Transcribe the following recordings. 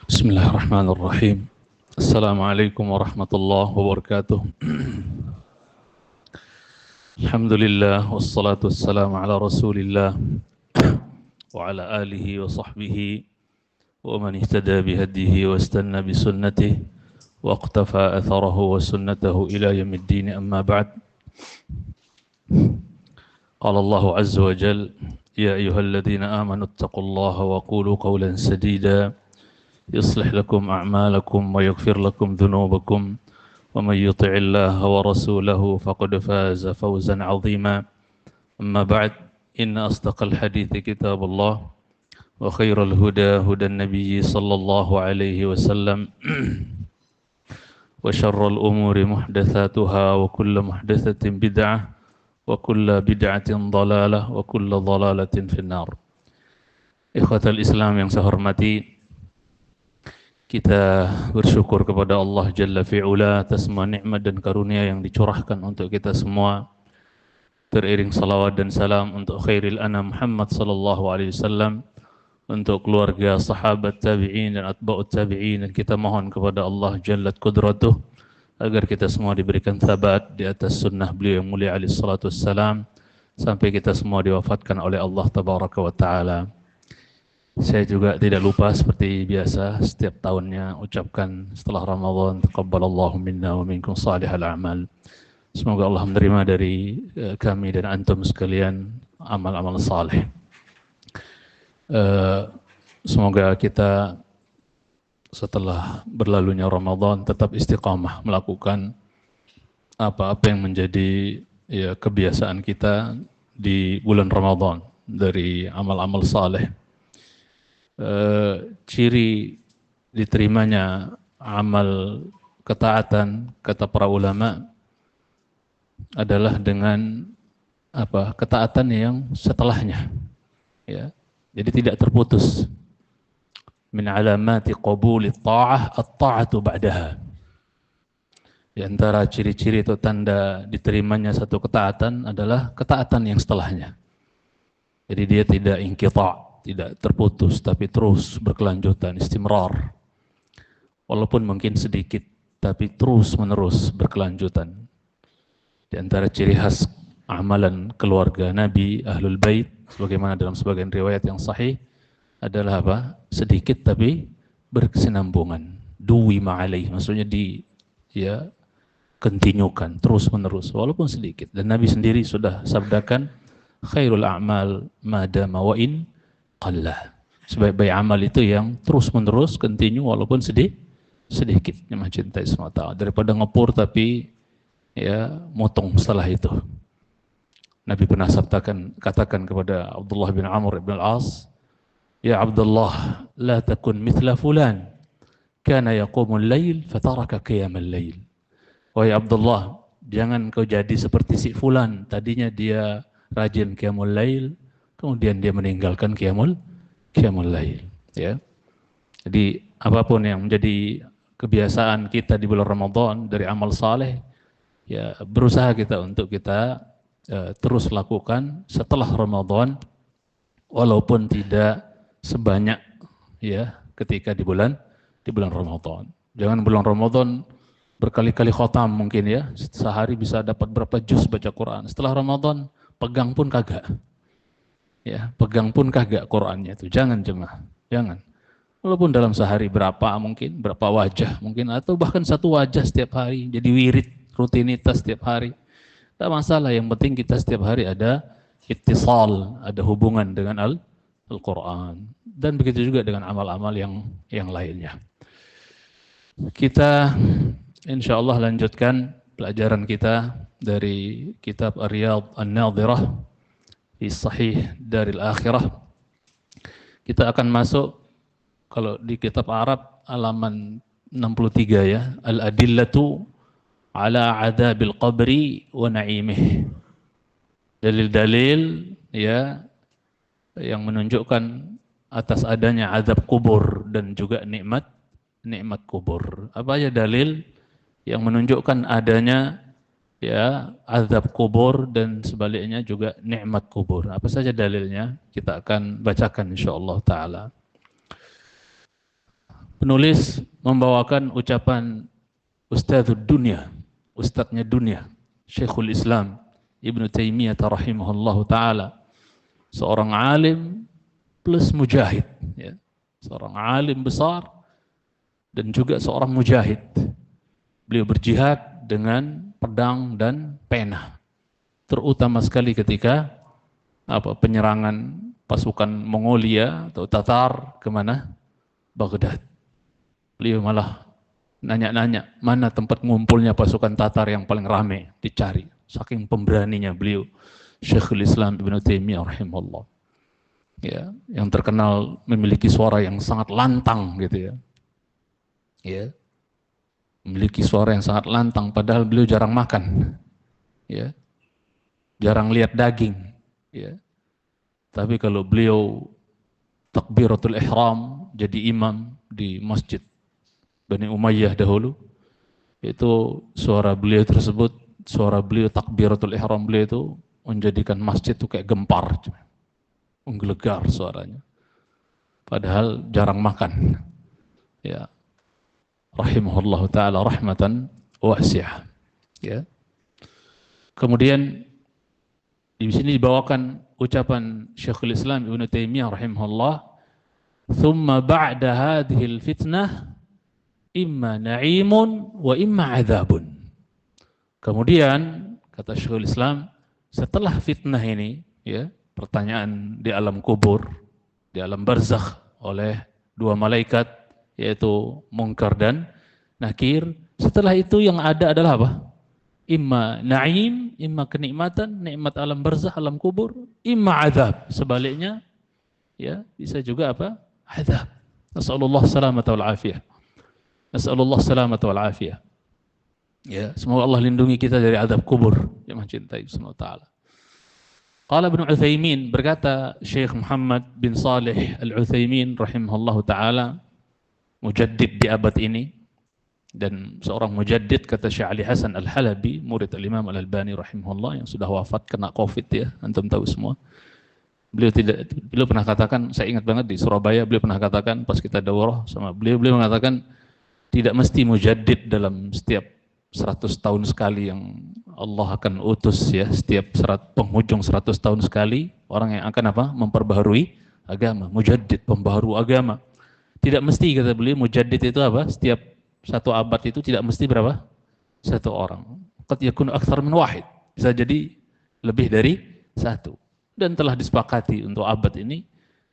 Bismillahirrahmanirrahim. Assalamualaikum warahmatullahi wabarakatuh. Alhamdulillah wassalatu wassalamu ala Rasulillah wa ala alihi wa sahbihi wa man ihtada bihadihi wa istanna bisunnatihi wa iqtafa atharahu wa sunnatahu ila yaumiddin, amma ba'd. Qala Allah azza wa jalla, ya ayyuhalladzina amanu ittaqullaha wa qulu qawlan sadida يصلح لكم أعمالكم ويغفر لكم ذنوبكم ومن يطع الله ورسوله فقد فاز فوزا عظيما. أما بعد، إن أصدق الحديث كتاب الله وخير الهدى هدى النبي صلى الله عليه وسلم وشر الأمور محدثاتها وكل محدثة بدعة وكل بدعة ضلالة وكل ضلالة في النار. إخوة الإسلام yang saya hormati, kita bersyukur kepada Allah Jalla fi'ula atas semua nikmat dan karunia yang dicurahkan untuk kita semua. Teriring salawat dan salam untuk khairil anam Muhammad sallallahu alaihi wasallam, untuk keluarga, sahabat, tabi'in dan atba'ut tabi'in, dan kita mohon kepada Allah Jalla qudratuh agar kita semua diberikan thabat di atas sunnah beliau yang mulia alaihi salatu wassalam sampai kita semua diwafatkan oleh Allah tabaraka wa ta'ala. Saya juga tidak lupa seperti biasa setiap tahunnya ucapkan setelah Ramadan, taqabbalallahu minna wa minkum salihal a'mal. Semoga Allah menerima dari kami dan antum sekalian amal-amal saleh. Semoga kita setelah berlalunya Ramadan tetap istiqamah melakukan apa-apa yang menjadi kebiasaan kita di bulan Ramadan dari amal-amal saleh. Ciri diterimanya amal ketaatan, kata para ulama, adalah dengan ketaatan yang setelahnya, ya. Jadi tidak terputus. Min alamati qabuli ta'ah at-ta'atu ba'daha. Di antara ciri-ciri atau tanda diterimanya satu ketaatan adalah ketaatan yang setelahnya. Jadi dia tidak inqita', tidak terputus, tapi terus berkelanjutan, istimrar. Walaupun mungkin sedikit, tapi terus menerus berkelanjutan. Di antara ciri khas amalan keluarga Nabi, Ahlul Bait, sebagaimana dalam sebagian riwayat yang sahih, adalah apa? Sedikit tapi berkesinambungan. Duwi ma'alaih, maksudnya kontinukan, terus menerus, walaupun sedikit. Dan Nabi sendiri sudah sabdakan, khairul a'mal madama wa'in qallah. Sebaik-baik amal itu yang terus-menerus, continue walaupun sedikit. Yang mencintai SWT daripada ngepur tapi motong setelah itu. Nabi pernah katakan kepada Abdullah bin Amr bin Al-As, ya Abdullah, la takun mithla fulan kana yaqumul lail fataraka qiyamal lail. Wahai Abdullah, jangan kau jadi seperti si fulan, tadinya dia rajin qiyamul lail, kemudian dia meninggalkan qiyamul lail, ya. Jadi apapun yang menjadi kebiasaan kita di bulan Ramadan dari amal saleh, ya berusaha kita untuk kita terus lakukan setelah Ramadan, walaupun tidak sebanyak ketika di bulan Ramadan. Jangan bulan Ramadan berkali-kali khatam mungkin, ya. Sehari bisa dapat berapa juz baca Quran. Setelah Ramadan pegang pun kagak. Ya, pegang pun kagak Qur'annya itu. Jangan jemaah, jangan. Walaupun dalam sehari berapa wajah mungkin, atau bahkan satu wajah setiap hari, jadi wirid, rutinitas setiap hari. Tak masalah, yang penting kita setiap hari ada ittisal, ada hubungan dengan Al-Qur'an. Dan begitu juga dengan amal-amal yang lainnya. Kita insyaallah lanjutkan pelajaran kita dari kitab Ar-Riyadh An-Nadhirah di Sahih Daril Akhirah. Kita akan masuk, kalau di kitab Arab, halaman 63, ya. Al-adillatu ala adabil qabri wa na'imih. Dalil-dalil, ya, yang menunjukkan atas adanya azab kubur dan juga nikmat kubur. Apa aja dalil yang menunjukkan adanya azab kubur dan sebaliknya juga nikmat kubur? Apa saja dalilnya? Kita akan bacakan insyaallah taala. penulis membawakan ucapan Ustadzud Dunia, Ustadznya dunia, Syekhul Islam Ibnu Taimiyah rahimahullahu taala, seorang alim plus mujahid, ya. Seorang alim besar dan juga seorang mujahid. Beliau berjihad dengan pedang dan pena, terutama sekali ketika penyerangan pasukan Mongolia atau Tatar kemana? Baghdad. Beliau malah nanya-nanya mana tempat ngumpulnya pasukan Tatar yang paling ramai, dicari. Saking pemberaninya beliau, Syekhul Islam Ibnu Taimiyah rahimahullah. Ya, yang terkenal memiliki suara yang sangat lantang gitu ya. Ya. Memiliki suara yang sangat lantang padahal beliau jarang makan. Ya. Jarang lihat daging, ya. Tapi kalau beliau takbiratul ihram jadi imam di masjid Bani Umayyah dahulu, itu suara beliau tersebut, suara beliau takbiratul ihram beliau itu menjadikan masjid itu kayak gempar, menggelegar suaranya. Padahal jarang makan. Ya. Rahimahullahu taala rahmatan wasi'ah. Ya. Kemudian di sini dibawakan ucapan Syekhul Islam Ibnu Taimiyah rahimahullah, "Tsumma ba'da hadhil fitnah imma na'imun wa imma 'adzabun." Kemudian kata Syekhul Islam, setelah fitnah ini, ya, pertanyaan di alam kubur, di alam barzakh oleh dua malaikat yaitu Munkar dan Nakir, setelah itu yang ada adalah apa? Imma na'im, imma kenikmatan, nikmat alam barzakh, alam kubur, imma azab. Sebaliknya, ya, bisa juga apa? Azab. Nasallallahu salamata wal afiyah. Nasallallahu salamata wal afiyah. Ya, semoga Allah lindungi kita dari azab kubur. Yang mencintai subhanahu wa ta'ala. Qala Ibnu Utsaimin, berkata Syekh Muhammad bin Salih Al-Utsaimin rahimahullahu taala, mujaddid di abad ini, dan seorang mujaddid kata Syekh Ali Hasan Al-Halabi, murid Al-Imam Al-Albani rahimahullah yang sudah wafat kena Covid, ya, antum tahu semua. Beliau pernah katakan, saya ingat banget di Surabaya, beliau pernah katakan pas kita daurah sama beliau mengatakan tidak mesti mujaddid dalam setiap 100 tahun sekali yang Allah akan utus, ya, setiap penghujung 100 tahun sekali orang yang akan apa? Memperbaharui agama, mujaddid, pembaharu agama. Tidak mesti, kata beliau, mujaddid itu apa? Setiap satu abad itu tidak mesti berapa? Satu orang. Qad yakun aktsar min wahid. Bisa jadi lebih dari satu. Dan telah disepakati untuk abad ini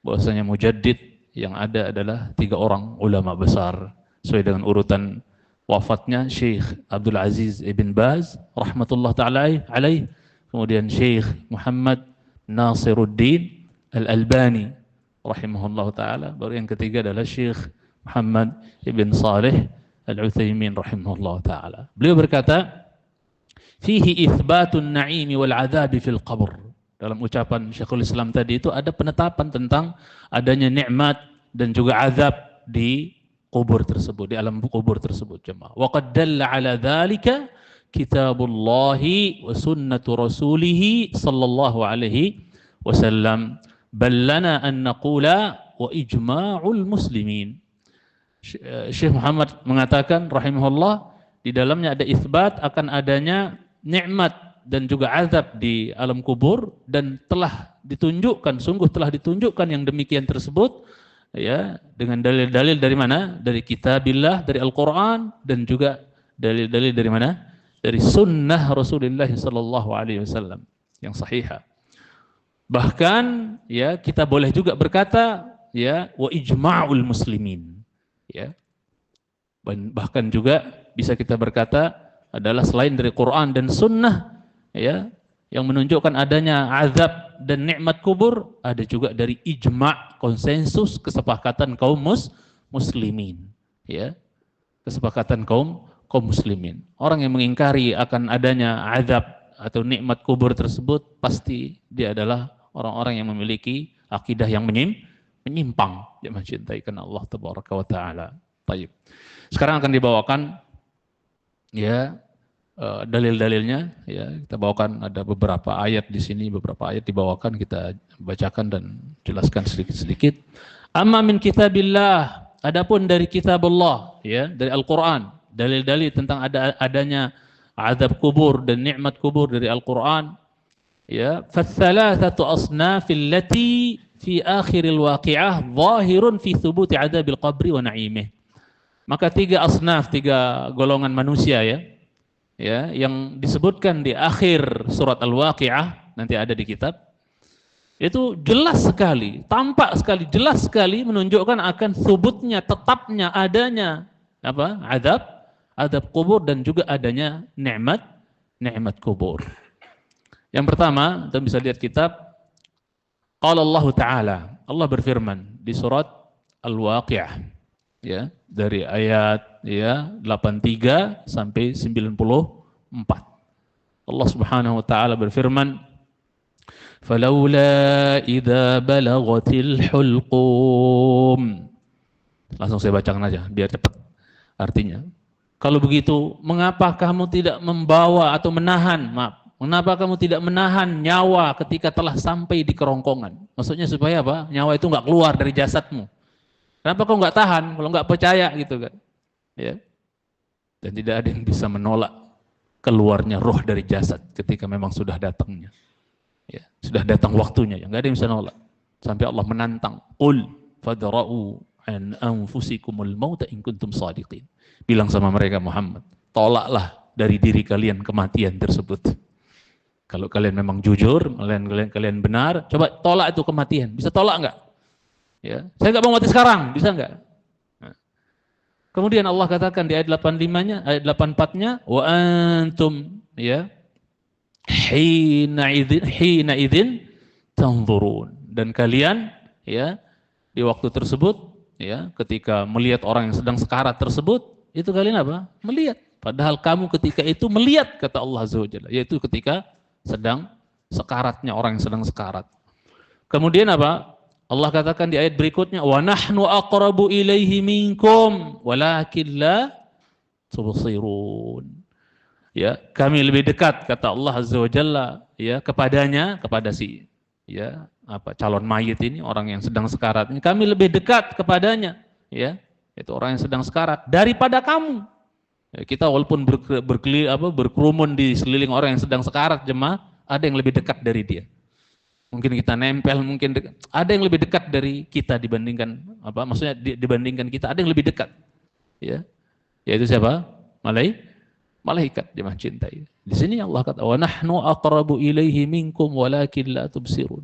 bahwasanya mujaddid yang ada adalah 3 orang ulama besar sesuai dengan urutan wafatnya Syekh Abdul Aziz Ibn Baz rahmatullah taala alaih, kemudian Syekh Muhammad Nasiruddin Al-Albani rahimahullah taala, baru yang ketiga adalah Syekh Muhammad Ibn Salih Al-Utsaimin rahimahullah taala. Beliau berkata, "Fihi itsbatun na'imi wal 'adzabi fil qabr." Dalam ucapan Syekhul Islam tadi itu ada penetapan tentang adanya nikmat dan juga azab di kubur tersebut, di alam kubur tersebut, jemaah. Wa qad dalla 'ala dzalika kitabullahi wa sunnatu rasulih sallallahu alaihi wasallam. Bal lana an naqula wa ijma'ul muslimin. Syekh Muhammad mengatakan rahimahullah, di dalamnya ada isbat akan adanya nikmat dan juga azab di alam kubur, dan telah ditunjukkan, sungguh telah ditunjukkan yang demikian tersebut, ya, dengan dalil-dalil dari mana? Dari kitabillah, dari Al-Qur'an, dan juga dalil-dalil dari mana? Dari sunnah Rasulullah sallallahu alaihi wasallam yang sahihah. Bahkan, ya, kita boleh juga berkata, ya, wa ijma'ul muslimin. Ya, bahkan juga bisa kita berkata adalah selain dari Quran dan Sunnah, ya, yang menunjukkan adanya azab dan nikmat kubur, ada juga dari ijma', konsensus, kesepakatan kaum muslimin, ya, kesepakatan kaum muslimin. Orang yang mengingkari akan adanya azab atau nikmat kubur tersebut, pasti dia adalah orang-orang yang memiliki akidah yang menyimpang, dia mencintai karena Allah tabaraka wa taala. Baik. Sekarang akan dibawakan, ya, dalil-dalilnya, ya, kita bawakan ada beberapa ayat di sini, beberapa ayat dibawakan, kita bacakan dan jelaskan sedikit-sedikit. Amma min kitabillah adapun dari kitabullah, ya, dari Al-Qur'an, dalil-dalil tentang adanya azab kubur dan nikmat kubur dari Al-Qur'an, ya, fathalathatu asnafil lati fi akhiril waqi'ah zahirun fi thubuti adzabil qabri wa na'imih. Maka tiga asnaf, tiga golongan manusia, ya, yang disebutkan di akhir surat Al-Waqi'ah, nanti ada di kitab, itu jelas sekali, tampak sekali, jelas sekali menunjukkan akan thubutnya, tetapnya adanya apa? Azab kubur dan juga adanya nikmat kubur. Yang pertama, kita bisa lihat kitab, qala Allah Ta'ala, Allah berfirman di surat Al-Waqi'ah, ya, dari ayat, ya, 83 sampai 94. Allah Subhanahu wa taala berfirman, "Falaula idza balaghatil hulqum." Langsung saya bacakan aja biar cepat artinya. Kalau begitu, mengapa kamu tidak membawa atau menahan, mengapa kamu tidak menahan nyawa ketika telah sampai di kerongkongan? Maksudnya supaya apa? Nyawa itu enggak keluar dari jasadmu. Kenapa kau enggak tahan kalau enggak percaya gitu kan? Ya. Dan tidak ada yang bisa menolak keluarnya roh dari jasad ketika memang sudah datangnya. Ya, sudah datang waktunya, ya, enggak ada yang bisa nolak. Sampai Allah menantang, "Qul fadra'u an anfusikumul mauta in kuntum shadiqin." Bilang sama mereka, Muhammad, tolaklah dari diri kalian kematian tersebut. Kalau kalian memang jujur, kalian benar, coba tolak itu kematian. Bisa tolak enggak? Ya, saya enggak mau mati sekarang, bisa enggak? Kemudian Allah katakan di ayat 85-nya, ayat 84-nya, wa antum, ya, hina idzin tanzurun, dan kalian, ya, di waktu tersebut, ya, ketika melihat orang yang sedang sekarat tersebut, itu kalian apa? Melihat. Padahal kamu ketika itu melihat, kata Allah Azza wa Jalla, yaitu ketika sedang sekaratnya orang yang sedang sekarat. Kemudian apa? Allah katakan di ayat berikutnya, wa nahnu aqrabu ilaihi minkum walakin la tubsirun. Ya, kami lebih dekat, kata Allah Azza wa Jalla, ya, kepadanya, kepada si, ya, apa, calon mayit ini, orang yang sedang sekarat ini, kami lebih dekat kepadanya, ya, itu orang yang sedang sekarat daripada kamu. Ya, kita walaupun berkerumun di sekeliling orang yang sedang sekarat, jemaah, ada yang lebih dekat dari dia. Mungkin kita nempel, mungkin ada yang lebih dekat dari kita dibandingkan apa? Maksudnya dibandingkan kita ada yang lebih dekat, ya, yaitu siapa? Malaikat jemaah cintai. Di sini Allah kata, wa nahnu aqrabu ilaihi minkum walakin la tubsirun.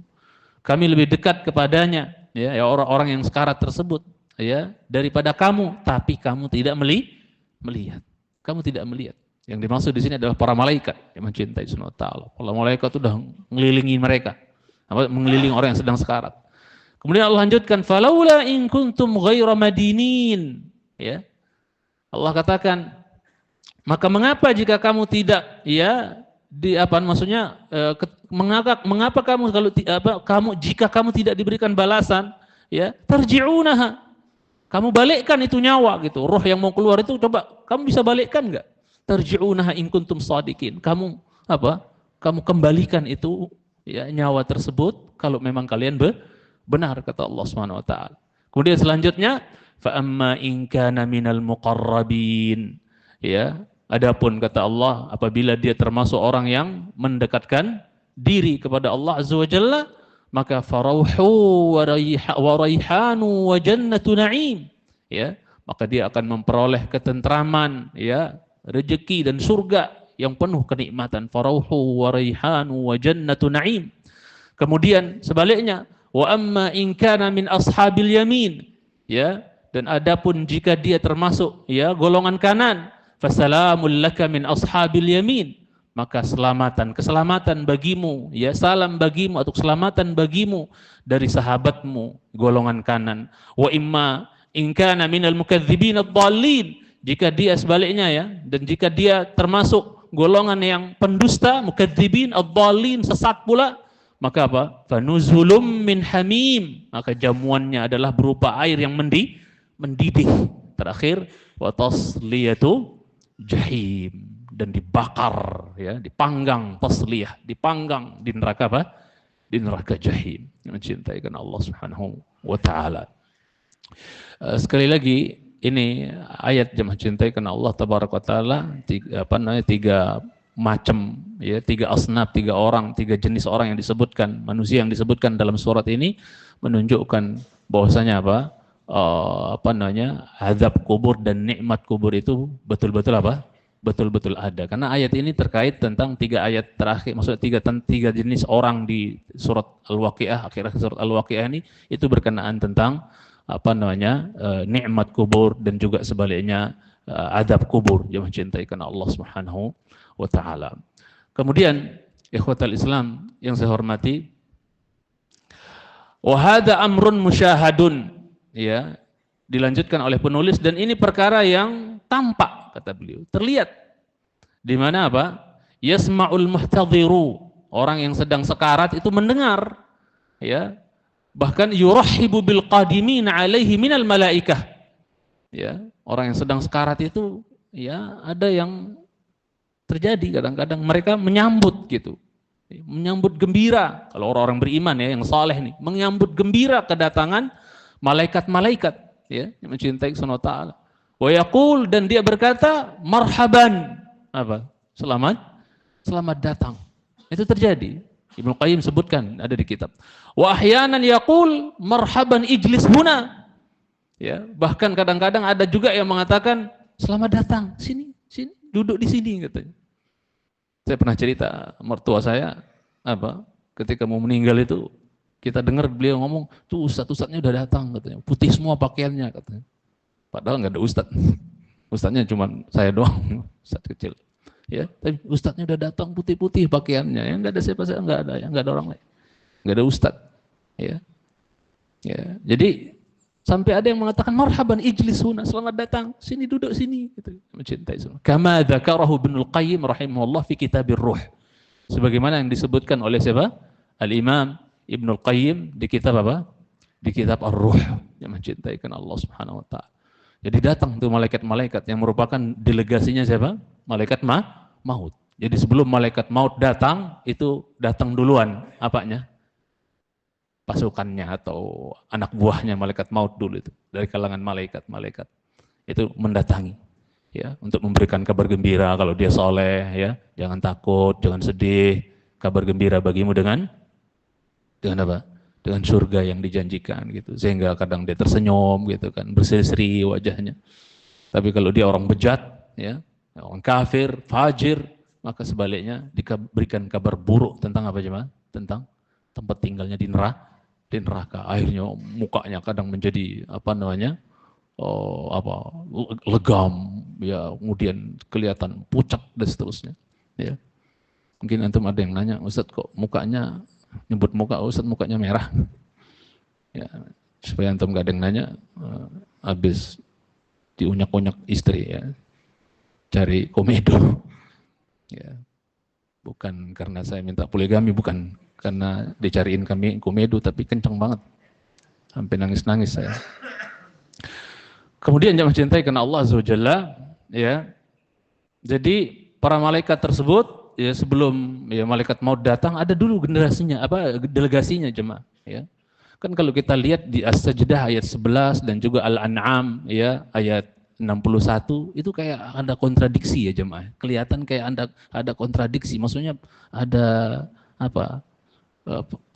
Kami lebih dekat kepadanya, ya, orang-orang yang sekarat tersebut, ya, daripada kamu, tapi kamu tidak melihat. Kamu tidak melihat. Yang dimaksud di sini adalah para malaikat yang mencintai Subhanahu wa taala. Para malaikat itu sudah mengelilingi mereka. Mengelilingi orang yang sedang sekarat. Kemudian Allah lanjutkan, falaula in kuntum ghaira madinin, ya. Allah katakan, maka mengapa jika kamu tidak, ya, maksudnya mengapa kamu kalau jika kamu tidak diberikan balasan, ya, tarji'unaha, kamu balikkan itu nyawa gitu, roh yang mau keluar itu, coba kamu bisa balikkan enggak? Tarji'unaha in kuntum shadiqin, kamu kamu kembalikan itu, ya, nyawa tersebut kalau memang kalian benar, kata Allah Subhanahu wa taala. Kemudian selanjutnya, fa amma in kana minal muqarrabin, ya, adapun kata Allah apabila dia termasuk orang yang mendekatkan diri kepada Allah Azza wa Jalla, maka farauhu wa raihanu wa jannatu na'im, ya, maka dia akan memperoleh ketentraman, ya, rezeki dan surga yang penuh kenikmatan. Farauhu wa raihanu wa jannatu na'im. Kemudian sebaliknya, wa amma in kana min ashabil yamin, ya, dan adapun jika dia termasuk, ya, golongan kanan, fasalamul laka min ashabil yamin, maka keselamatan bagimu, ya, salam bagimu atau keselamatan bagimu dari sahabatmu golongan kanan. Wa imma in kana minal mukadzibin ad-dallin, jika dia sebaliknya, ya, dan jika dia termasuk golongan yang pendusta, mukadzibin ad-dallin, sesat pula, maka apa? Fanuzulum min hamim, maka jamuannya adalah berupa air yang mendidih. Terakhir, wa tasliyatu jahim, dan dibakar, ya, dipanggang, tasliyah, dipanggang di neraka apa? Di neraka jahim. Mencintai karena Allah Subhanahu wa taala. Sekali lagi ini ayat jemaah cintai karena Allah tabaraka taala tiga macam ya, tiga asnaf, tiga orang, tiga jenis orang yang disebutkan, manusia yang disebutkan dalam surat ini menunjukkan bahwasanya azab kubur dan nikmat kubur itu betul-betul betul-betul ada. Karena ayat ini terkait tentang tiga ayat terakhir, maksudnya tiga jenis orang di surat Al-Waqiah, akhir surat Al-Waqiah ini itu berkenaan tentang nikmat kubur dan juga sebaliknya adab kubur. Jemaah cintai karena Allah Subhanahu wa taala. Kemudian ikhwatal Islam yang saya hormati, wa hadza amrun musyahadun, ya, dilanjutkan oleh penulis, dan ini perkara yang tampak, kata beliau, terlihat, di mana yasma'ul muhtadhiru, orang yang sedang sekarat itu mendengar, ya, bahkan yurahibu bil qadimin alaihi minal malaikah, ya, orang yang sedang sekarat itu, ya, ada yang terjadi kadang-kadang mereka menyambut gitu, menyambut gembira, kalau orang-orang beriman ya yang saleh nih, menyambut gembira kedatangan malaikat-malaikat, ya, yang mencintai Subhanahu wa taala. Wa yaqul, dan dia berkata marhaban, selamat datang. Itu terjadi. Ibnu Qayyim sebutkan, ada di kitab. Wa ahyanan yaqul marhaban ijlis huna. Ya, bahkan kadang-kadang ada juga yang mengatakan selamat datang, sini, duduk di sini, katanya. Saya pernah cerita, mertua saya ketika mau meninggal itu, kita dengar beliau ngomong, tuh ustadznya udah datang, katanya, putih semua pakaiannya, katanya. Padahal nggak ada ustadz, ustadznya cuma saya doang, ustadz kecil. Ya, tapi ustadznya udah datang putih-putih pakaiannya, yang nggak ada siapa, nggak ada orang lain, nggak ada ustadz. Ya, jadi sampai ada yang mengatakan marhaban ijlis huna, selamat datang, sini, duduk sini, gitu. Mencintai semua. Kama dzakarahu Ibnul Qayyim rahimahullah fi Kitabir Ruh. Sebagaimana yang disebutkan oleh siapa? Al-Imam Ibnul Qayyim di kitab Di kitab Ar-Ruh, yang mencintaikan Allah Subhanahu wa taala. Jadi datang tuh malaikat-malaikat yang merupakan delegasinya siapa? Malaikat maut. Jadi sebelum malaikat maut datang, itu datang duluan pasukannya atau anak buahnya malaikat maut dulu itu, dari kalangan malaikat itu mendatangi, ya, untuk memberikan kabar gembira kalau dia soleh, ya, jangan takut, jangan sedih, kabar gembira bagimu dengan dengan surga yang dijanjikan, gitu. Sehingga kadang dia tersenyum, gitu kan, berseri-seri wajahnya. Tapi kalau dia orang bejat, ya, orang kafir, fajir, maka sebaliknya diberikan kabar buruk tentang tentang tempat tinggalnya di neraka. Akhirnya mukanya kadang menjadi legam, ya, kemudian kelihatan pucat dan seterusnya, ya. Mungkin antum ada yang nanya, Ustadz kok mukanya, nyebut muka, Ustadz mukanya merah, ya, supaya antum gak ada yang nanya, habis diunyak-unyak istri, ya, cari komedo, ya, bukan karena saya minta poligami, bukan karena dicariin kami komedo, tapi kenceng banget, sampai nangis-nangis saya. Kemudian jamaah cintai karena Allah Azza wa Jalla, ya, jadi para malaikat tersebut, ya, sebelum, ya, malaikat maut datang, ada dulu delegasinya jemaah, ya. Kan kalau kita lihat di As-Sajdah ayat 11 dan juga Al-An'am, ya, ayat 61, itu kayak ada kontradiksi, ya jemaah. Kelihatan kayak ada kontradiksi, maksudnya ada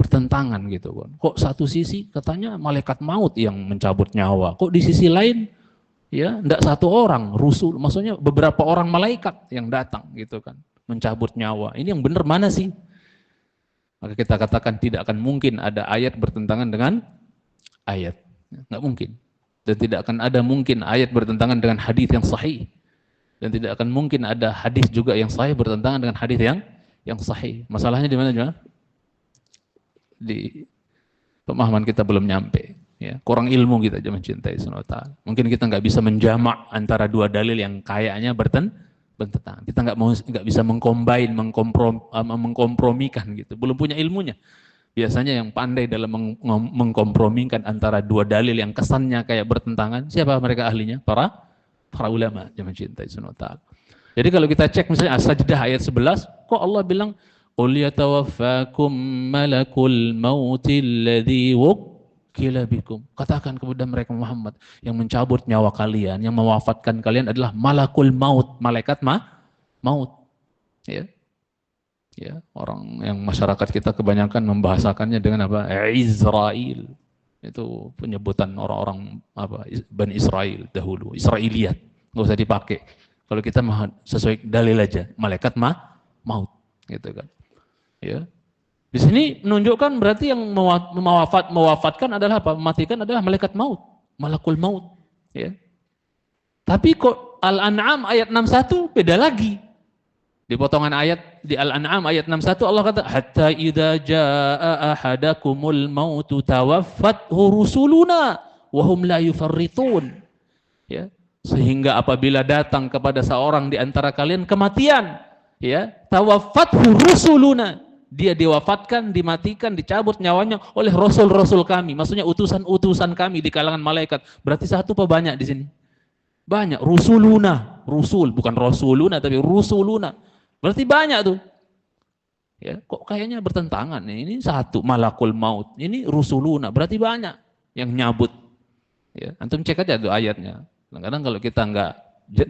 pertentangan gitu kan. Kok satu sisi katanya malaikat maut yang mencabut nyawa, kok di sisi lain, ya, enggak satu orang, rusul, maksudnya beberapa orang malaikat yang datang gitu kan, mencabut nyawa. Ini yang benar mana sih? Maka kita katakan tidak akan mungkin ada ayat bertentangan dengan ayat. Enggak mungkin. Dan tidak akan ada mungkin ayat bertentangan dengan hadis yang sahih. Dan tidak akan mungkin ada hadis juga yang sahih bertentangan dengan hadis yang sahih. Masalahnya di mana juga? Di pemahaman kita belum nyampe, ya, kurang ilmu kita aja mencintai Subhanahu wa taala. Mungkin kita nggak bisa menjamak antara dua dalil yang kayaknya bertentangan. Kita nggak bisa mengkompromikan gitu. Belum punya ilmunya. Biasanya yang pandai dalam mengkompromikan antara dua dalil yang kesannya kayak bertentangan, siapa mereka ahlinya? Para ulama yang mencintai Subhanahu wa taala. Jadi kalau kita cek misalnya As-Sajdah ayat 11, kok Allah bilang qul yatawaffakum malakul mautil ladzi qila bikum. Katakan kepada mereka Muhammad, yang mencabut nyawa kalian, yang mewafatkan kalian adalah malakul maut, malaikat maut. Ya. Ya, orang yang masyarakat kita kebanyakan membahasakannya dengan apa? Israel. Itu penyebutan orang-orang apa? Bani Israel dahulu, Israiliyat. Enggak usah dipakai. Kalau kita sesuai dalil aja, malaikat maut, gitu kan. Ya. Di sini menunjukkan berarti yang mewafatkan adalah apa? Mematikan adalah malaikat maut, malakul maut, ya. Tapi kok Al-An'am ayat 61 beda lagi. Di potongan ayat di Al-An'am ayat 61 Allah kata hatta idza jaa ahadakumul mautu tawaffathu rusuluna wa hum la yufarritun. Ya, sehingga apabila datang kepada seorang di antara kalian kematian, ya, tawaffathu rusuluna, dia diwafatkan, dimatikan, dicabut nyawanya oleh rasul-rasul kami, maksudnya utusan-utusan kami di kalangan malaikat. Berarti satu apa banyak di sini? Banyak, rusuluna, rusul, bukan rasuluna tapi rusuluna. Berarti banyak tuh. Ya, kok kayaknya bertentangan. Ini satu malakul maut, ini rusuluna, berarti banyak yang nyabut. Ya, antum cek aja tuh ayatnya. Kadang-kadang kalau kita nggak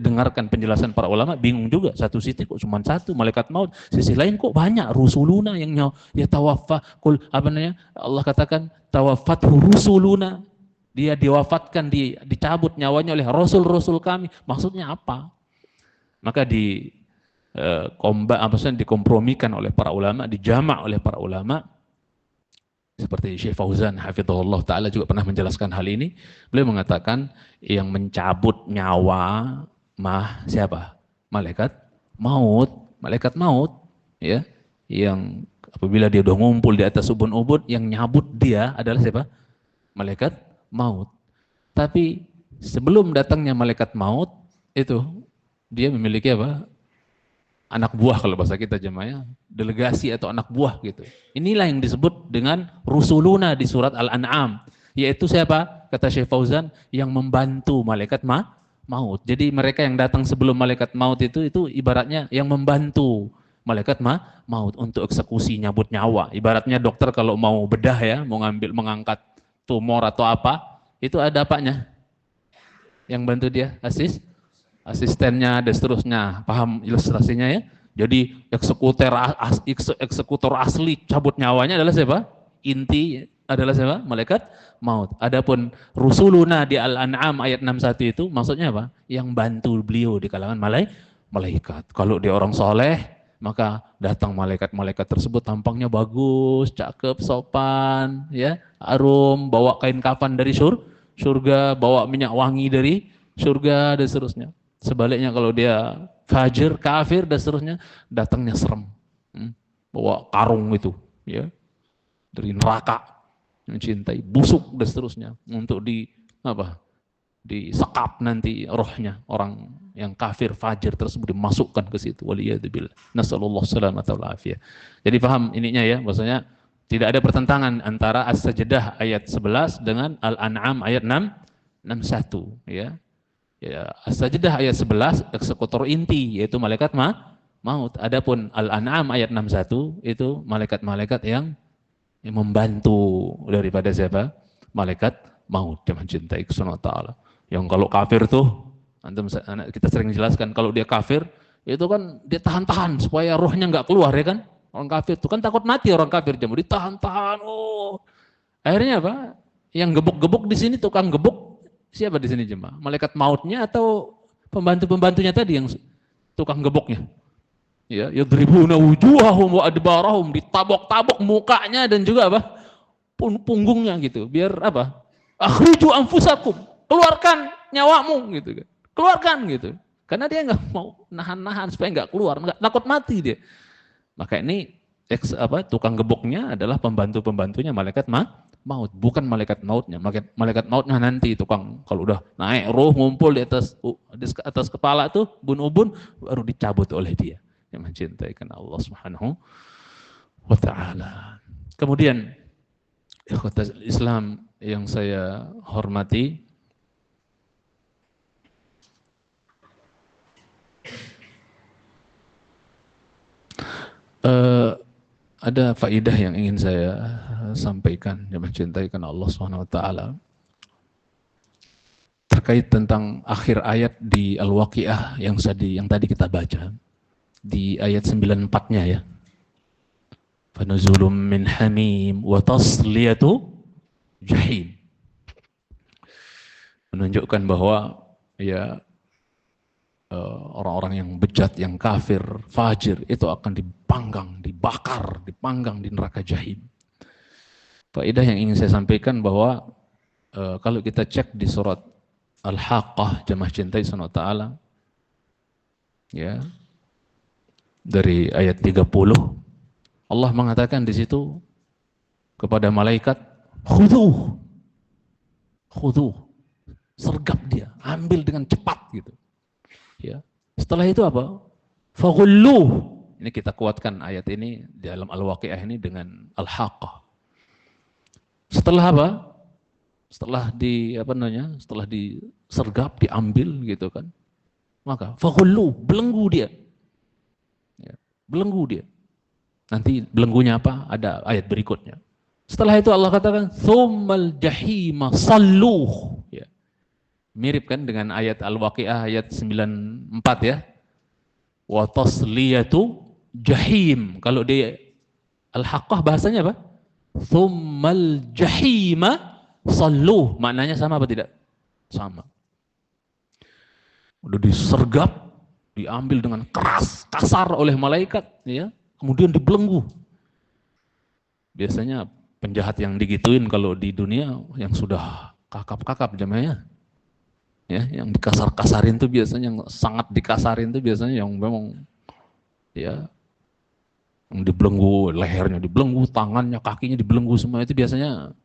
dengarkan penjelasan para ulama, bingung juga. Satu sisi kok cuma satu malaikat maut, sisi lain kok banyak rusuluna yang ya tawaffa kul apa namanya? Allah katakan tawaffat rusuluna. Dia diwafatkan, dicabut nyawanya oleh rasul-rasul kami. Maksudnya apa? Maka dikompromikan oleh para ulama, dijamak oleh para ulama. Seperti Syekh Fauzan hafizahullah taala juga pernah menjelaskan hal ini. Beliau mengatakan yang mencabut nyawa siapa? Malaikat maut, ya. Yang apabila dia udah ngumpul di atas ubun-ubun, yang nyabut dia adalah siapa? Malaikat maut. Tapi sebelum datangnya malaikat maut itu dia memiliki apa? Anak buah kalau bahasa kita jemaah, delegasi atau anak buah gitu. Inilah yang disebut dengan rusuluna di surat Al-An'am, yaitu siapa? Kata Syekh Fauzan, yang membantu malaikat maut. Jadi mereka yang datang sebelum malaikat maut itu ibaratnya yang membantu malaikat maut untuk eksekusi nyabut nyawa. Ibaratnya dokter kalau mau bedah ya, mau mengangkat tumor atau apa, itu ada apanya? Yang bantu dia asistennya dan seterusnya. Paham ilustrasinya ya? Jadi eksekutor asli cabut nyawanya adalah siapa? Inti adalah siapa? Malaikat maut. Adapun rusuluna di Al-An'am ayat 61 itu maksudnya apa? Yang bantu beliau di kalangan malaikat. Kalau dia orang soleh, maka datang malaikat-malaikat tersebut tampangnya bagus, cakep, sopan, ya, arum, bawa kain kafan dari surga, bawa minyak wangi dari surga dan seterusnya. Sebaliknya kalau dia fajir, kafir dan seterusnya, datangnya serem. Bawa karung itu, ya, dari neraka, mencintai, busuk dan seterusnya untuk disekap nanti rohnya orang yang kafir fajir tersebut dimasukkan ke situ. Waliyadzubillah. Nasallallahu salamata wal afiyah. Jadi paham ininya ya, maksudnya tidak ada pertentangan antara As-Sajdah ayat 11 dengan Al-An'am ayat 61 ya. Ya, As-Sajdah ayat 11 eksekutor inti yaitu malaikat maut. Adapun Al-An'am ayat 61 itu malaikat-malaikat yang membantu daripada siapa? Malaikat maut yang mencintai Subhanahu wa taala. Yang kalau kafir tuh kita sering jelaskan kalau dia kafir itu kan dia tahan-tahan supaya rohnya nggak keluar ya kan? Orang kafir itu kan takut mati orang kafir jamu ditahan-tahan. Oh. Akhirnya apa? Yang gebuk-gebuk di sini tukang gebuk siapa di sini jemaah? Malaikat mautnya atau pembantu-pembantunya tadi yang tukang gebuknya? Ya, yadribuna wujuhahum wa adbarahum, ditabok-tabok mukanya dan juga apa? Punggungnya gitu. Biar apa? Akhriju anfusakum, keluarkan nyawamu gitu kan. Keluarkan gitu. Karena dia nggak mau nahan-nahan supaya nggak keluar, nggak takut mati dia. Maka ini tukang gebuknya adalah pembantu-pembantunya malaikat maut, bukan malaikat mautnya. Malaikat mautnya nanti tukang kalau udah naik roh ngumpul di atas kepala tuh ubun-ubun baru dicabut oleh dia yang mencintai karena Allah Subhanahu wa taala. Kemudian ikhwatal Islam yang saya hormati, ada faedah yang ingin saya sampaikan yang mencintai karena Allah Subhanahu wa taala terkait tentang akhir ayat di Al-Waqiah yang tadi kita baca di ayat 94-nya ya. Fanuzulum min hamim wa tasliyatu jahim. Menunjukkan bahwa ya orang-orang yang bejat, yang kafir, fajir itu akan dipanggang, dibakar, dipanggang di neraka jahim. Faedah yang ingin saya sampaikan bahwa kalau kita cek di surat Al-Haqqah Jamaah Cintai Subhanahu wa Ta'ala ya, dari ayat 30 Allah mengatakan di situ kepada malaikat, khudhuh, sergap dia, ambil dengan cepat gitu. Ya. Setelah itu apa? Faghulluh. Ini kita kuatkan ayat ini di dalam Al-Waqiah ini dengan Al-Haqqah. Setelah apa? Setelah disergap, diambil gitu kan. Maka faghulluh, belenggu dia. Ya, belenggu dia. Nanti belenggunya apa? Ada ayat berikutnya. Setelah itu Allah katakan, tsummal jahima salluh. Ya. Mirip kan dengan ayat Al-Waqiah ayat 94 ya. Wa tasliyatu jahim. Kalau di Al-Haqqah bahasanya apa? Tsummal jahima salluh. Maknanya sama apa tidak? Sama. Udah disergap, diambil dengan keras, kasar oleh malaikat ya. Kemudian dibelenggu. Biasanya penjahat yang digituin kalau di dunia yang sudah kakap-kakap jamaahnya. Ya, yang dikasar-kasarin tuh biasanya, yang sangat dikasarin tuh biasanya yang memang ya yang dibelenggu, lehernya dibelenggu, tangannya, kakinya dibelenggu, semua itu biasanya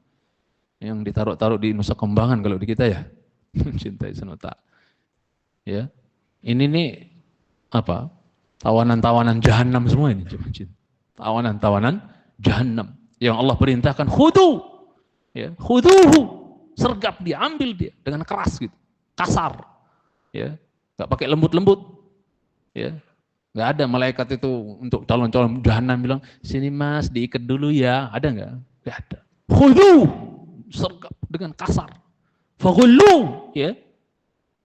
yang ditaruh-taruh di Nusa Kembangan kalau di kita ya. Cintai senota. Ya. Ini nih apa? Tawanan-tawanan jahanam semua ini. Tawanan-tawanan jahanam yang Allah perintahkan khudhu. Ya, khudhuhu. Sergap dia, ambil dia dengan keras gitu. Kasar. Ya. Enggak pakai lembut-lembut. Ya. Enggak ada malaikat itu untuk calon-calon jahanam bilang, "Sini Mas, diikat dulu ya." Ada enggak? Enggak ada. Khudhu. Sergap dengan kasar. Faghullu, ya.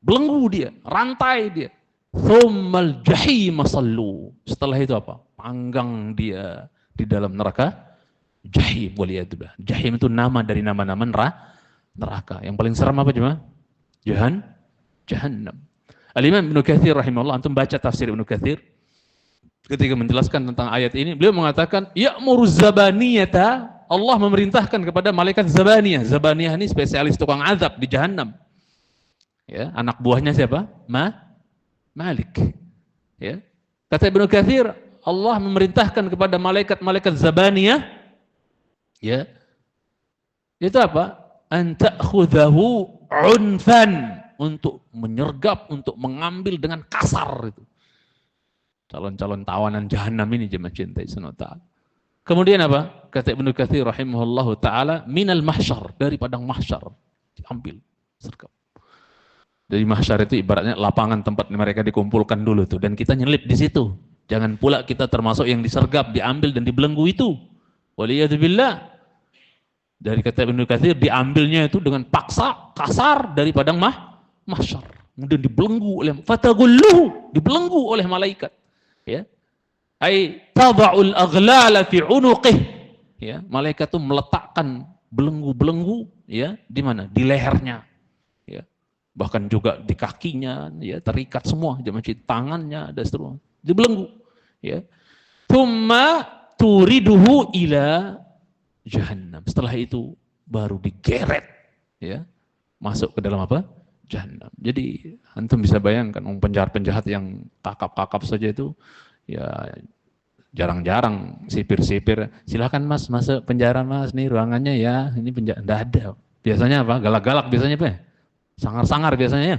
Belenggu dia, rantai dia. Tsummal jahim sallu. Setelah itu apa? Panggang dia di dalam neraka jahim. Waliyadzubillah. Jahim itu nama dari nama-nama neraka. Yang paling seram apa cuma? Jahannam. Al-Imam Ibnu Katsir rahimahullah, antum baca tafsir Ibnu Katsir ketika menjelaskan tentang ayat ini, beliau mengatakan ya'muru zabaniyata, Allah memerintahkan kepada malaikat Zabaniyah. Zabaniyah ini spesialis tukang azab di Jahannam. Ya, anak buahnya siapa? Malik. Ya. Kata Ibnu Katsir, Allah memerintahkan kepada malaikat-malaikat Zabaniyah, ya. Itu apa? An ta'khudhahu unfan, untuk menyergap, untuk mengambil dengan kasar itu. Calon-calon tawanan jahanam ini jemaah cintai sunata. Kemudian apa? Kata Ibnu Katsir rahimahullahu taala, minal mahsyar, dari padang mahsyar diambil, sergap. Dari mahsyar itu ibaratnya lapangan tempat mereka dikumpulkan dulu tuh, dan kita nyelip di situ. Jangan pula kita termasuk yang disergap, diambil dan dibelenggu itu. Waliyadzubillah. Dari kata Ibnu Katsir, diambilnya itu dengan paksa, kasar dari padang mahsyar. Kemudian dibelenggu oleh fatagulluhu, dibelenggu oleh malaikat. Ya. Ai tada'ul aghlala fi unuqih. Ya, malaikat itu meletakkan belenggu-belenggu ya, di mana? Di lehernya. Ya. Bahkan juga di kakinya ya, terikat semua, tangannya ada seterusnya. Dibelenggu. Ya. Tsumma turiduhu ila jahannam. Setelah itu baru digeret ya, masuk ke dalam apa? Jahannam. Jadi antum bisa bayangkan penjahat-penjahat yang kakap-kakap saja itu ya jarang-jarang sipir-sipir, silakan Mas masuk penjara Mas, nih ruangannya ya, ini penjara. Enggak ada. Biasanya apa? Galak-galak biasanya apa? Sangar-sangar biasanya ya.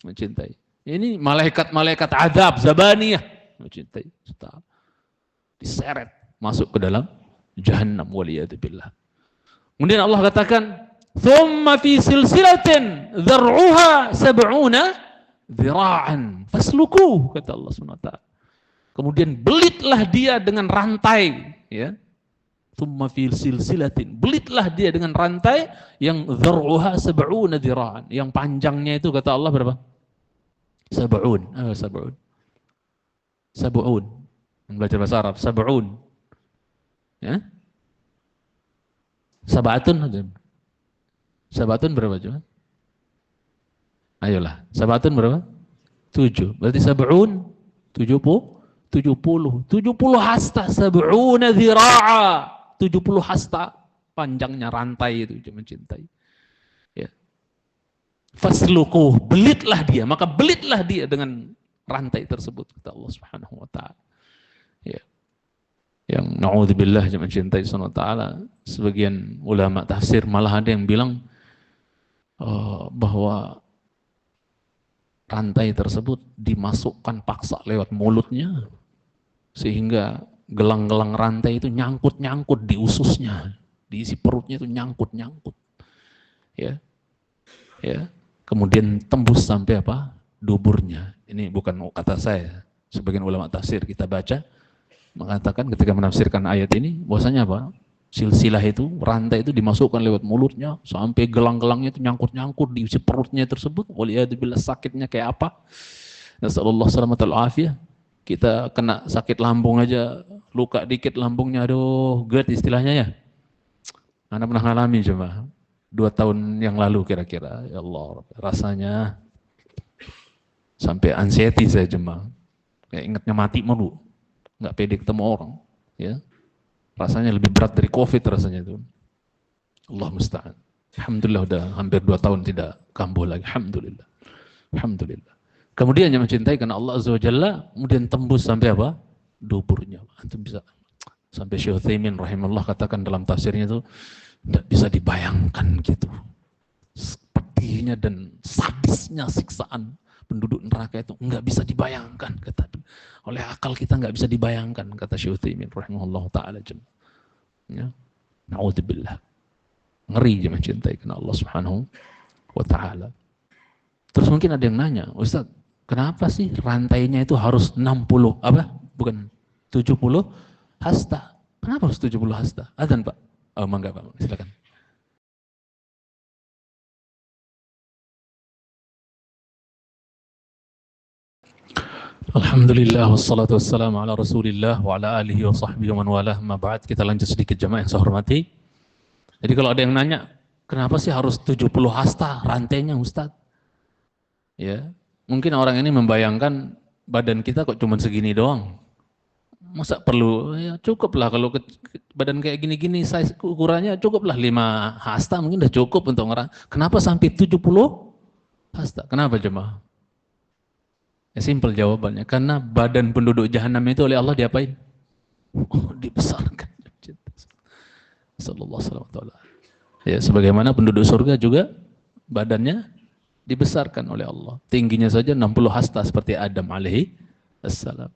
Mencintai. Ini malaikat-malaikat azab Zabaniyah. Mencintai. Diseret masuk ke dalam jahannam, waliyadzubillah. Kemudian Allah katakan, "Tsumma fi silsilatin dzar'uha sab'una dzira'an fasluku," kata Allah Subhanahu wa taala. Kemudian belitlah dia dengan rantai, ya. thumma fi silsilatin, belitlah dia dengan rantai yang dzar'uha sab'una dzira'an, yang panjangnya itu kata Allah berapa? Sab'un. Sab'un. Sab'un. Belajar bahasa Arab, sab'un. Ya? Sabatun. Sabatun berapa coba? Ayolah, sabatun berapa? 7. Berarti sab'un 70. 70 hasta, sab'una dzira'a. 70 hasta panjangnya rantai itu mencintai. Ya. Fasluquh, belitlah dia, maka belitlah dia dengan rantai tersebut kata Allah Subhanahu wa taala. Ya. Yang naudzubillah mencintai Subhanahu wa taala, sebagian ulama tafsir malah ada yang bilang bahwa rantai tersebut dimasukkan paksa lewat mulutnya sehingga gelang-gelang rantai itu nyangkut-nyangkut di ususnya, di isi perutnya itu nyangkut-nyangkut. Ya. Ya. Kemudian tembus sampai apa? Duburnya. Ini bukan kata saya. Sebagian ulama tafsir kita baca mengatakan ketika menafsirkan ayat ini bahwasanya apa? Silsilah itu, rantai itu dimasukkan lewat mulutnya sampai gelang-gelangnya itu nyangkut-nyangkut di isi perutnya tersebut. Waliyadzubillah, sakitnya kayak apa? Nasallallahu salamatal afiyah. Kita kena sakit lambung aja, luka dikit lambungnya, aduh, GERD istilahnya ya. Anda pernah ngalami coba? 2 tahun yang lalu kira-kira. Ya Allah, rasanya sampai anxiety saya cuma. Kayak ingatnya mati mulu. Nggak pede ketemu orang. Ya. Rasanya lebih berat dari COVID rasanya itu. Allah musta'an. Alhamdulillah udah hampir 2 tahun tidak kambuh lagi. Alhamdulillah. Alhamdulillah. Kemudian yang mencintai karena Allah Azza wa Jalla, kemudian tembus sampai apa? Duburnya. Antum bisa sampai Syekh Utsaimin rahimahullah katakan dalam tafsirnya itu tidak bisa dibayangkan gitu. Pedihnya dan sadisnya siksaan penduduk neraka itu enggak bisa dibayangkan, kata oleh akal kita enggak bisa dibayangkan, kata Syekh Utsaimin rahimahullah taala. Ya. Naudzubillah. Ngeri dia mencintai karena Allah Subhanahu wa taala. Terus mungkin ada yang nanya, Ustaz, kenapa sih rantainya itu harus 60 apa? Bukan 70 hasta. Kenapa harus 70 hasta? Adzan, Pak. Oh, mangga, Pak. Silakan. Alhamdulillah wassalatu wassalamu ala Rasulillah wa ala alihi wa sahbihi wa man walah. Ma ba'd, kita lanjut sedikit jemaah yang saya hormati. Jadi kalau ada yang nanya, kenapa sih harus 70 hasta rantainya, Ustaz? Ya, mungkin orang ini membayangkan badan kita kok cuma segini doang. Masa perlu? Ya cukuplah kalau badan kayak gini-gini, size ukurannya cukuplah 5 hasta mungkin udah cukup untuk orang. Kenapa sampai 70 hasta? Kenapa jemaah? Ya simpel jawabannya, karena badan penduduk jahanam itu oleh Allah diapain? Oh, dibesarkan. Sallallahu alaihi wasallam. Ya, sebagaimana penduduk surga juga badannya dibesarkan oleh Allah. Tingginya saja 60 hasta seperti Adam alaihi assalam.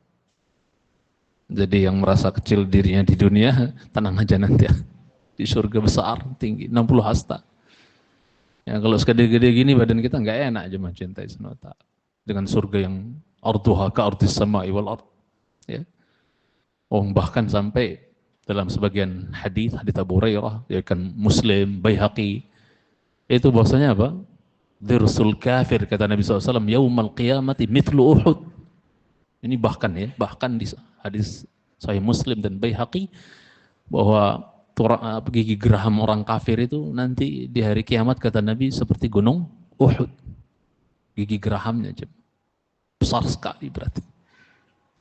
Jadi yang merasa kecil dirinya di dunia, tenang aja nanti ya. Di surga besar, tinggi, 60 hasta. Ya, kalau segede-gede gini badan kita nggak enak aja mencintai senota. Dengan surga yang arduha ka ardis sama'i wal ard. Ya. Oh, bahkan sampai dalam sebagian hadis Abu Hurairah, ya kan Muslim, Baihaqi, itu bahwasanya apa? Dirsul kafir, kata Nabi SAW, yaumal qiyamati mithlu Uhud. Ini bahkan ya, bahkan di hadis Sahih Muslim dan Baihaqi, bahwa gigi geraham orang kafir itu nanti di hari kiamat, kata Nabi, seperti gunung Uhud. Gigi gerahamnya besar sekali berarti.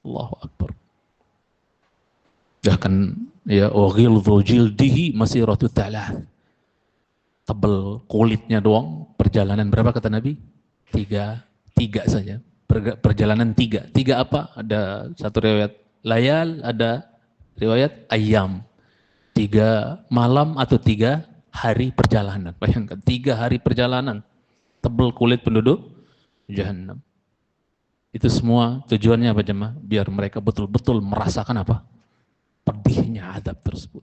Allahu Akbar. Bahkan ya, waghilzu jildihi masiratu ta'lah. Tebel kulitnya doang, perjalanan berapa kata Nabi? 3 saja. Perjalanan 3. 3 apa? Ada satu riwayat layal, ada riwayat ayam. 3 malam atau 3 hari perjalanan. Bayangkan 3 hari perjalanan. Tebel kulit penduduk Jahannam. Itu semua tujuannya apa jemaah? Biar mereka betul-betul merasakan apa? Pedihnya adab tersebut.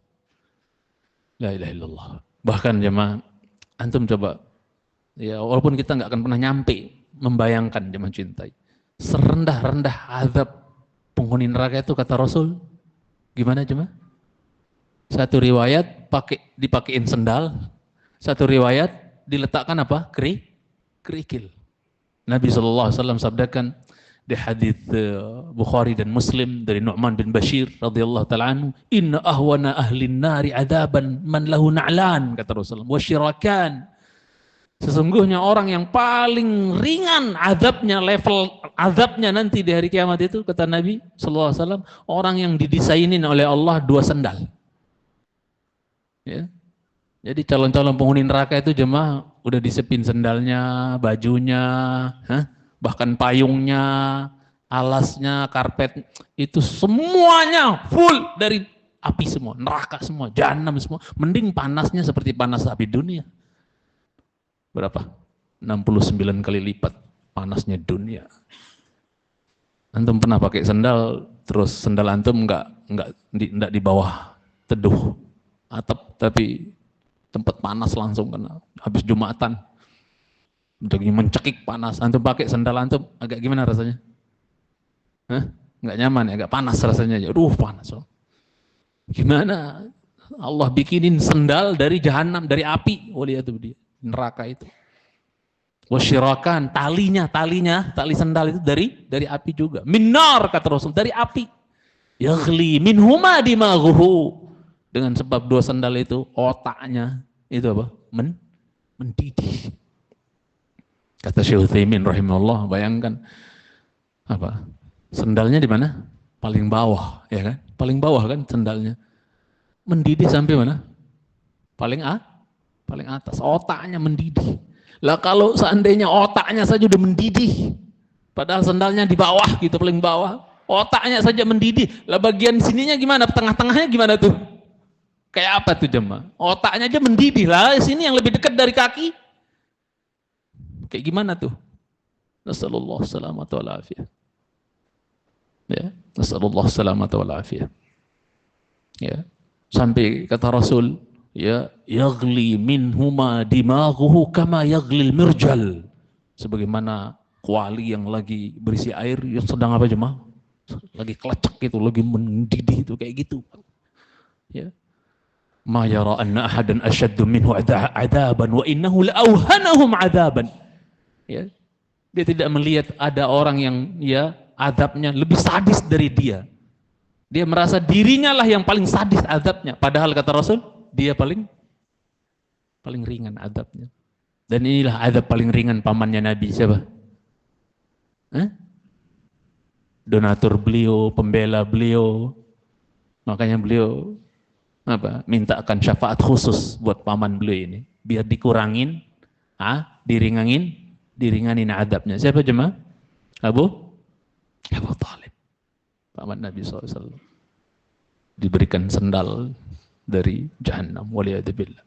La ilaha illallah. Bahkan jemaah, antum coba, ya walaupun kita nggak akan pernah nyampe membayangkan jemaah cintai, serendah-rendah azab penghuni neraka itu kata Rasul, gimana jemaah? Satu riwayat dipakein sendal, satu riwayat diletakkan apa? Kerikil. Nabi SAW sabdakan di hadits Bukhari dan Muslim dari Nu'man bin Bashir radhiyallahu ta'ala anhu, inna ahwana ahlin nari adaban man lahu na'lan, kata Rasulullah, wa syirakan. Sesungguhnya orang yang paling ringan azabnya, level azabnya nanti di hari kiamat itu, kata Nabi SAW, orang yang didesainin oleh Allah 2 sandal. Ya. Jadi calon-calon penghuni neraka itu jemaah udah disepin sendalnya, bajunya, bahkan payungnya, alasnya, karpet, itu semuanya full dari api semua, neraka semua, jahanam semua. Mending panasnya seperti panas api dunia. Berapa? 69 kali lipat panasnya dunia. Antum pernah pakai sendal, terus sendal antum enggak di bawah teduh atap, tapi tempat panas langsung kena. Habis Jumatan, lagi mencekik panas. Antum pakai sandal antum, agak gimana rasanya? Nggak nyaman ya, agak panas rasanya. Panas. Gimana? Allah bikinin sandal dari jahanam, dari api. Waliyatubillah, neraka itu. Wasyirakan, tali sandal itu dari api juga. Minar, kata Rasul, dari api. Yaghli minhuma dimaghuhu. Dengan sebab 2 sandal itu, otaknya itu apa? Mendidih. Kata Syekh Utsaimin rahimahullah, bayangkan apa? Sandalnya di mana? Paling bawah, ya kan? Paling bawah kan sandalnya. Mendidih sampai mana? Paling atas. Otaknya mendidih. Lah kalau seandainya otaknya saja udah mendidih, padahal sandalnya di bawah gitu, paling bawah, otaknya saja mendidih. Lah bagian sininya gimana? Tengah-tengahnya gimana tuh? Kayak apa tuh jemaah? Otaknya aja mendidih lah, sini yang lebih dekat dari kaki. Kayak gimana tuh? Nasallallahu salamata wal afiyah. Ya, nasallallahu salamata wal afiyah. Ya. Sampai kata Rasul, ya, yaghli minhuma dimaghuhu kama yaghlil mirjal. Sebagaimana kuali yang lagi berisi air yang sedang apa jemaah? Lagi kelecek gitu, lagi mendidih itu kayak gitu. Ya. Ma yara anna ahadan ashaddu minhu adaban wa innahu la'awhanahum adaban. Ya. Dia tidak melihat ada orang yang ya azabnya lebih sadis dari dia. Dia merasa dirinya lah yang paling sadis azabnya. Padahal kata Rasul, dia paling ringan azabnya. Dan inilah azab paling ringan pamannya Nabi siapa? Donatur beliau, pembela beliau. Makanya beliau mintakan syafaat khusus buat paman beliau ini, biar dikurangin, diringanin adabnya. Siapa jemaah? Abu Talib, paman Nabi SAW, diberikan sandal dari jahannam. Waliyadzubillah.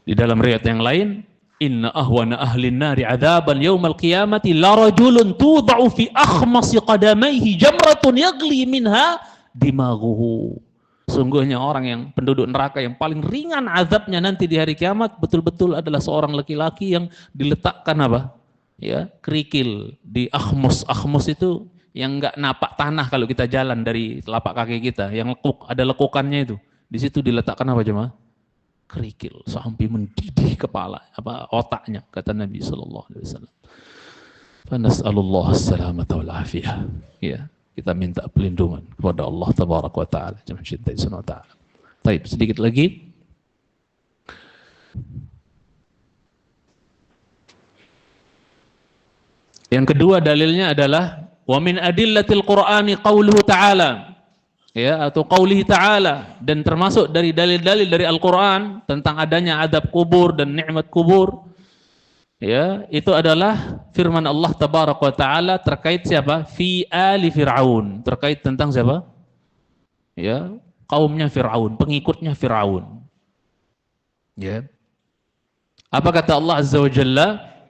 Di dalam riwayat yang lain, inna ahwana ahlin nari adaban yaumal qiyamati la rajulun tuda'u fi akhmasi qadamaihi jamratun yagli minha dimaghuhu. Sungguhnya orang yang penduduk neraka yang paling ringan azabnya nanti di hari kiamat betul-betul adalah seorang laki-laki yang diletakkan apa? Ya, kerikil di akhmus. Akhmus itu yang enggak napak tanah kalau kita jalan dari telapak kaki kita, yang ada lekukannya itu. Di situ diletakkan apa jemaah? Kerikil sampai mendidih kepala, otaknya, kata Nabi sallallahu alaihi wasallam. Fa nas'alullah as-salamata wal afiyah. Ya. Kita minta pelindungan kepada Allah Tabaraka wa Ta'ala. Jangan cintai Subhanahu wa Ta'ala. Baik, sedikit lagi. Yang kedua dalilnya adalah wa min adillatil Qur'ani qauluhu ta'ala. Ya, atau qaulihi ta'ala, dan termasuk dari dalil-dalil dari Al-Qur'an tentang adanya adab kubur dan nikmat kubur. Ya, itu adalah firman Allah Tabaraka wa Ta'ala terkait siapa? Fi ali Fir'aun. Terkait tentang siapa? Ya, kaumnya Fir'aun, pengikutnya Fir'aun. Ya. Apa kata Allah Azza wa Jalla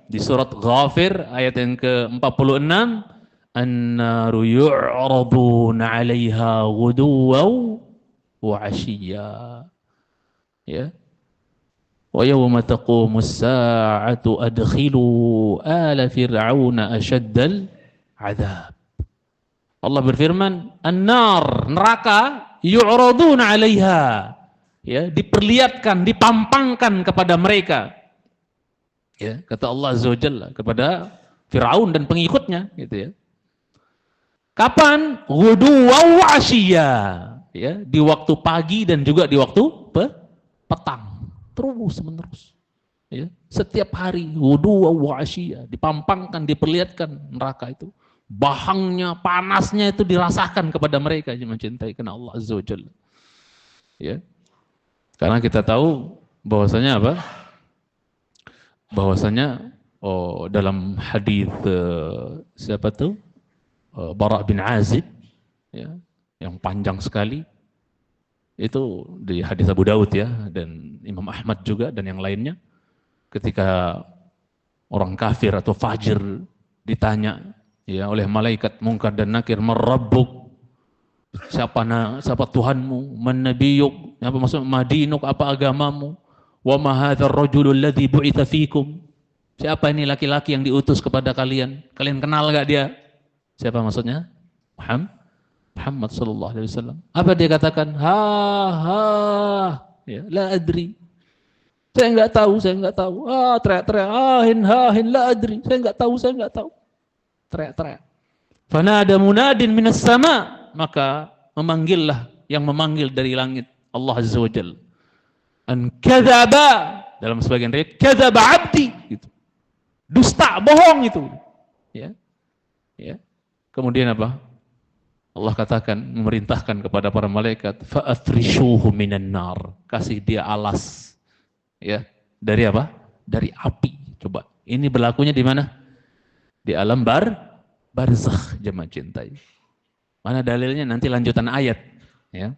di surat Ghafir ayat yang ke-46? An-naru yu'raduna 'alaiha ghuduwan wa 'ashiyya. Ya. Wa yawma taqumus sa'atu adkhilu ala fir'auna asyaddal 'adzab. Allah berfirman, an-nar, neraka, yu'raduna 'alaiha. ya, diperlihatkan, dipampangkan kepada mereka. Ya, kata Allah Azza wa Jalla kepada Firaun dan pengikutnya, gitu ya. Kapan? Ghuduwan wa 'ashiyya, ya, di waktu pagi dan juga di waktu petang. Terus menerus. Ya, setiap hari ghuduwan wa 'ashiyya dipampangkan, diperlihatkan neraka itu. Bahangnya, panasnya itu dirasakan kepada mereka yang mencintai karena Allah Azza wa Jalla. Ya. Karena kita tahu bahwasanya apa? Bahwasanya dalam hadis siapa tuh? Bara bin Azib, ya, yang panjang sekali, itu di hadis Abu Daud ya, dan Imam Ahmad juga dan yang lainnya, ketika orang kafir atau fajir ditanya ya oleh malaikat Munkar dan Nakir, "Marabbuk?" Siapa Tuhanmu? "Man nabiyyuk?" Apa maksud madinuk? Apa agamamu? "Wa ma hadzal rajulul ladzi bu'itsa fikum?" Siapa ini laki-laki yang diutus kepada kalian? Kalian kenal enggak dia? Siapa maksudnya? Muhammad sallallahu alaihi wasallam. Apa dia katakan? Ya, la adri. Saya enggak tahu. Teriak-teriak, hahin, la adri. Saya enggak tahu. Teriak-teriak. Fanada munadin minas sama, maka memanggillah yang memanggil dari langit, Allah Azza wa Jalla. An kadzaba, dalam sebagian riwayat kadzaba abdi, gitu. Dusta, bohong itu. Ya. Ya. Kemudian apa? Allah katakan, memerintahkan kepada para malaikat, fa'afrishuhu minan nar, kasih dia alas. Ya, dari apa? Dari api. Coba, ini berlakunya di mana? Di alam barzakh, jemaah cintai. Mana dalilnya? Nanti lanjutan ayat. Ya.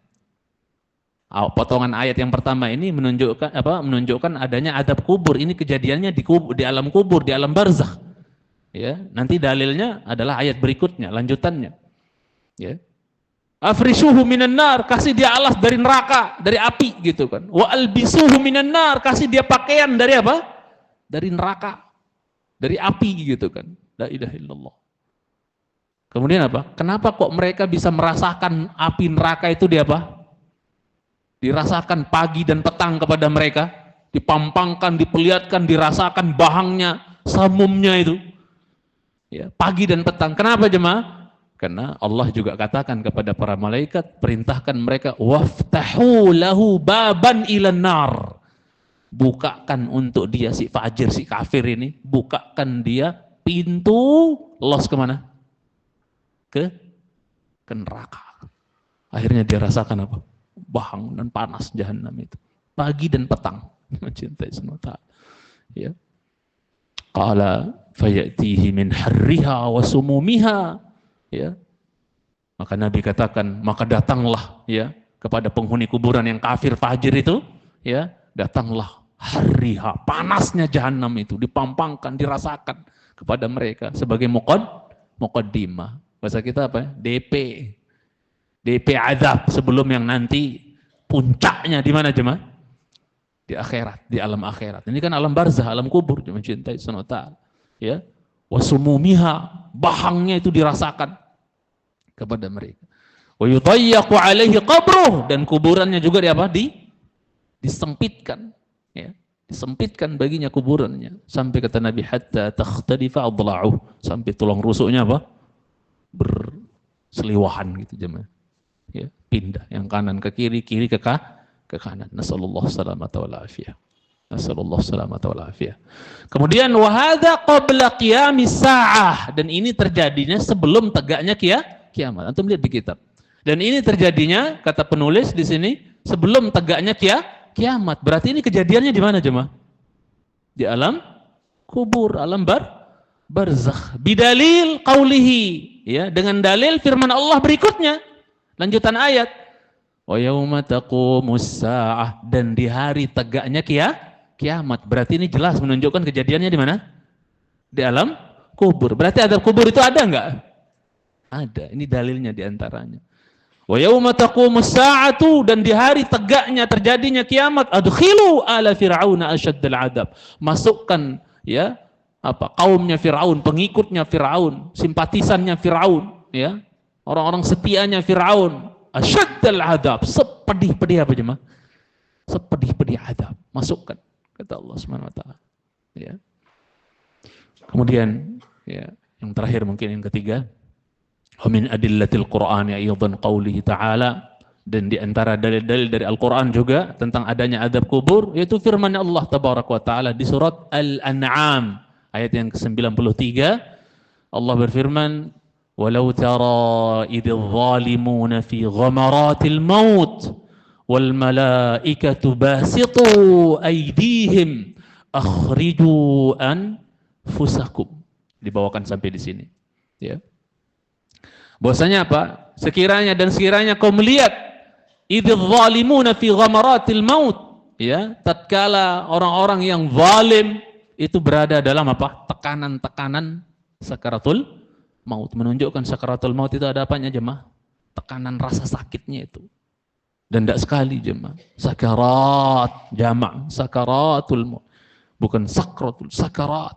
Potongan ayat yang pertama ini menunjukkan apa? Menunjukkan adanya adab kubur. Ini kejadiannya di alam kubur, di alam barzakh. Ya, nanti dalilnya adalah ayat berikutnya, lanjutannya. Ya. Afrishuhu minan nar, kasih dia alas dari neraka, dari api gitu kan. Wa albisuhu minan nar, kasih dia pakaian dari apa? Dari neraka, dari api gitu kan. La ilaha illallah. Kemudian apa? Kenapa kok mereka bisa merasakan api neraka itu di apa? Dirasakan pagi dan petang kepada mereka, dipampangkan, diperlihatkan, dirasakan bahangnya, samumnya itu. Ya, pagi dan petang. Kenapa jemaah? Karena Allah juga katakan kepada para malaikat, perintahkan mereka, waftahu lahu baban ilan nar. Bukakan untuk dia si fajir, si kafir ini, bukakan dia pintu los kemana? Ke neraka. Akhirnya dia rasakan apa? Bahang dan panas jahanam itu. Pagi dan petang. Mencintai semua. Ya. Qala fayatihi min harriha wa sumumiha, ya, maka Nabi katakan, maka datanglah ya kepada penghuni kuburan yang kafir fajir itu, ya, datanglah harriha, panasnya jahanam itu dipampangkan, dirasakan kepada mereka sebagai muqaddimah. Bahasa kita apa? DP azab sebelum yang nanti puncaknya di mana jemaah? Di akhirat, di alam akhirat. Ini kan alam barzah, alam kubur, mencintai Subhanahu wa ta'ala. Ya. Wasumumiha, bahangnya itu dirasakan kepada mereka. Wa yudayyaqu alaihi qabruh, dan kuburannya juga disempitkan, ya. Disempitkan baginya kuburannya, sampai kata Nabi hatta takhtalifa adla'uh, sampai tulang rusuknya apa? Berseliwahan gitu jemaah. Ya, pindah yang kanan ke kiri, kiri ke kanan. Nasallallahu salamata wal afiyah. Nasallallahu salamata wal afiyah. Kemudian wa hadza qabla qiyamis saah, dan ini terjadinya sebelum tegaknya kiamat. Antum lihat di kitab. Dan ini terjadinya, kata penulis di sini, sebelum tegaknya kiamat. Berarti ini kejadiannya di mana jemaah? Di alam kubur, alam barzakh. Bidalil qaulihi, ya, dengan dalil firman Allah berikutnya. Lanjutan ayat. Wa yauma taqumus saah, dan di hari tegaknya kiamat. Berarti ini jelas menunjukkan kejadiannya di mana? Di alam kubur. Berarti adab kubur itu ada enggak? Ada. Ini dalilnya di antaranya. Wa yauma taqumus saatu, dan di hari tegaknya terjadinya kiamat, adkhilu ala fir'auna asyaddal adab. Masukkan ya kaumnya Firaun, pengikutnya Firaun, simpatisannya Firaun, ya. Orang-orang setianya Firaun, asyaddal adab, sepedih-pedih apa jemaah? sepedih-pedih azab, masukkan, kata Allah Subhanahu wa taala. Ya. Kemudian ya, yang terakhir mungkin yang ketiga, wa min adillatil Qur'ani aidan qaulihi ta'ala, dan di antara dalil-dalil dari Al-Qur'an juga tentang adanya azab kubur yaitu firman Allah tabaraka wa taala di surat Al-An'am ayat yang ke-93. Allah berfirman, walau tara idz zalimuna fi ghamaratil maut wal malaikatu basitu aydihim akhriju anfusakum. Dibawakan sampai di sini. Ya. Bahwasanya apa? Sekiranya kau melihat idz zalimuna fi ghamaratil maut, ya, tatkala orang-orang yang zalim itu berada dalam apa? Tekanan-tekanan sakaratul maut. Menunjukkan sakaratul maut itu ada apanya, jemaah? Tekanan rasa sakitnya itu. Dan tidak sekali, jemaah. Sakarat, jamak, sakaratul maut. Bukan sakratul, sakarat.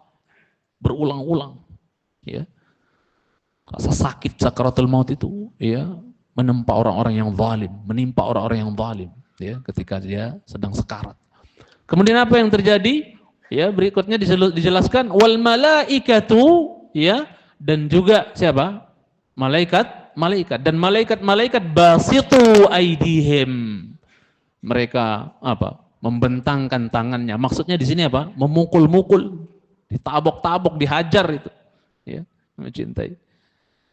Berulang-ulang. Ya. Rasa sakit sakaratul maut itu, ya, menimpa orang-orang yang zalim, ya, ketika dia sedang sekarat. Kemudian apa yang terjadi? Ya, berikutnya dijelaskan wal malaikatu, ya, dan juga siapa? Malaikat dan malaikat basitu aidihim. Mereka apa? Membentangkan tangannya. Maksudnya di sini apa? Memukul-mukul, ditabok-tabok, dihajar itu. Ya, mencintai.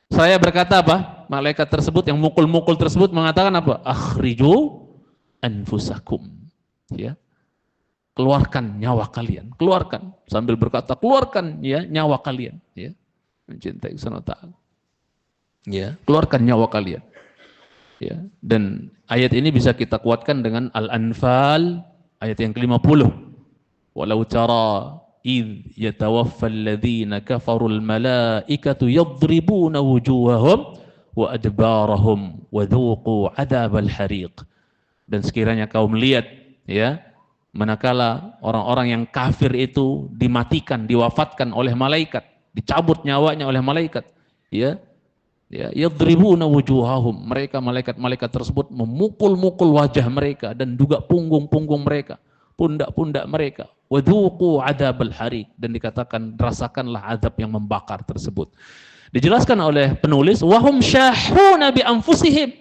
Saya berkata apa? Malaikat tersebut yang mukul-mukul tersebut mengatakan apa? Akhriju anfusakum. Ya. Keluarkan nyawa kalian, keluarkan, sambil berkata keluarkan, ya, nyawa kalian, ya. Mencintai Subhanahu wa ta'ala. Ya, keluarkan nyawa kalian. Ya, dan ayat ini bisa kita kuatkan dengan Al-Anfal ayat yang ke-50. Walau tara idh yatawaffal ladzina kafarul malaikatu yadribuna wujuhahum wa adbarahum wa dhuqu adzabal hariq. Dan sekiranya kau melihat, ya, manakala orang-orang yang kafir itu dimatikan, diwafatkan oleh malaikat, dicabut nyawanya oleh malaikat, ya, ya, yadribuna wujuhahum, mereka malaikat-malaikat tersebut memukul-mukul wajah mereka dan juga punggung-punggung mereka, pundak-pundak mereka, wadzuqu adzabal hariq, dan dikatakan rasakanlah azab yang membakar tersebut. Dijelaskan oleh penulis wahum syahuna bi anfusihim,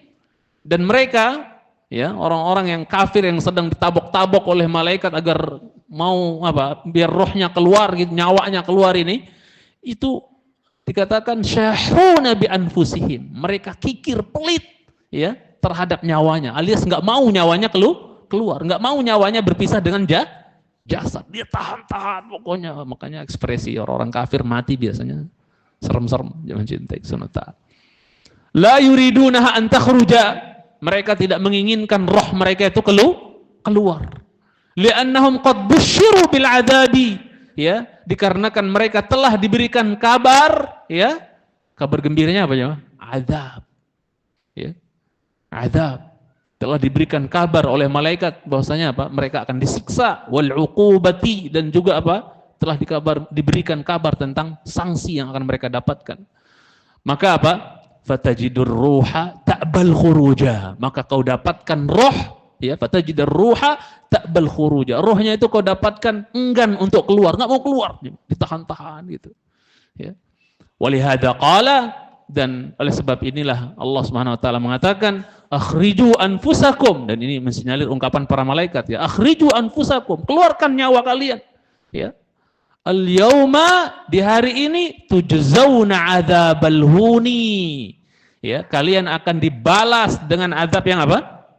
dan mereka, ya, orang-orang yang kafir yang sedang ditabok-tabok oleh malaikat agar mau apa, biar rohnya keluar gitu, nyawanya keluar ini, itu dikatakan syahuna bi anfusihim, mereka kikir pelit, ya, terhadap nyawanya, alias nggak mau nyawanya keluar, nggak mau nyawanya berpisah dengan jasad, dia tahan-tahan pokoknya. Makanya ekspresi orang-orang kafir mati biasanya serem-serem, jangan cintai sunata. La yuridunaha an takhruja, mereka tidak menginginkan roh mereka itu keluar. Li'annahum qad busyiru bil adabi, ya, dikarenakan mereka telah diberikan kabar, ya, kabar gembiranya apa ya? Azab. Ya. Azab. Telah diberikan kabar oleh malaikat bahwasanya apa? Mereka akan disiksa, wal uqubati, dan juga apa? Telah diberikan kabar tentang sanksi yang akan mereka dapatkan. Maka apa? Fatajidur ruha ta'bal khuruja, maka kau dapatkan roh, ya, fatajidur ruha ta'bal khuruja, rohnya itu kau dapatkan enggan untuk keluar, enggak mau keluar, ditahan-tahan gitu, ya. Walihada qala, dan oleh sebab inilah Allah Subhanahu wa taala mengatakan akhriju anfusakum, dan ini mensinyalir ungkapan para malaikat, ya, akhriju anfusakum, keluarkan nyawa kalian, ya. Al yauma, di hari ini, tujzauna adzabal huni, ya, kalian akan dibalas dengan azab yang apa?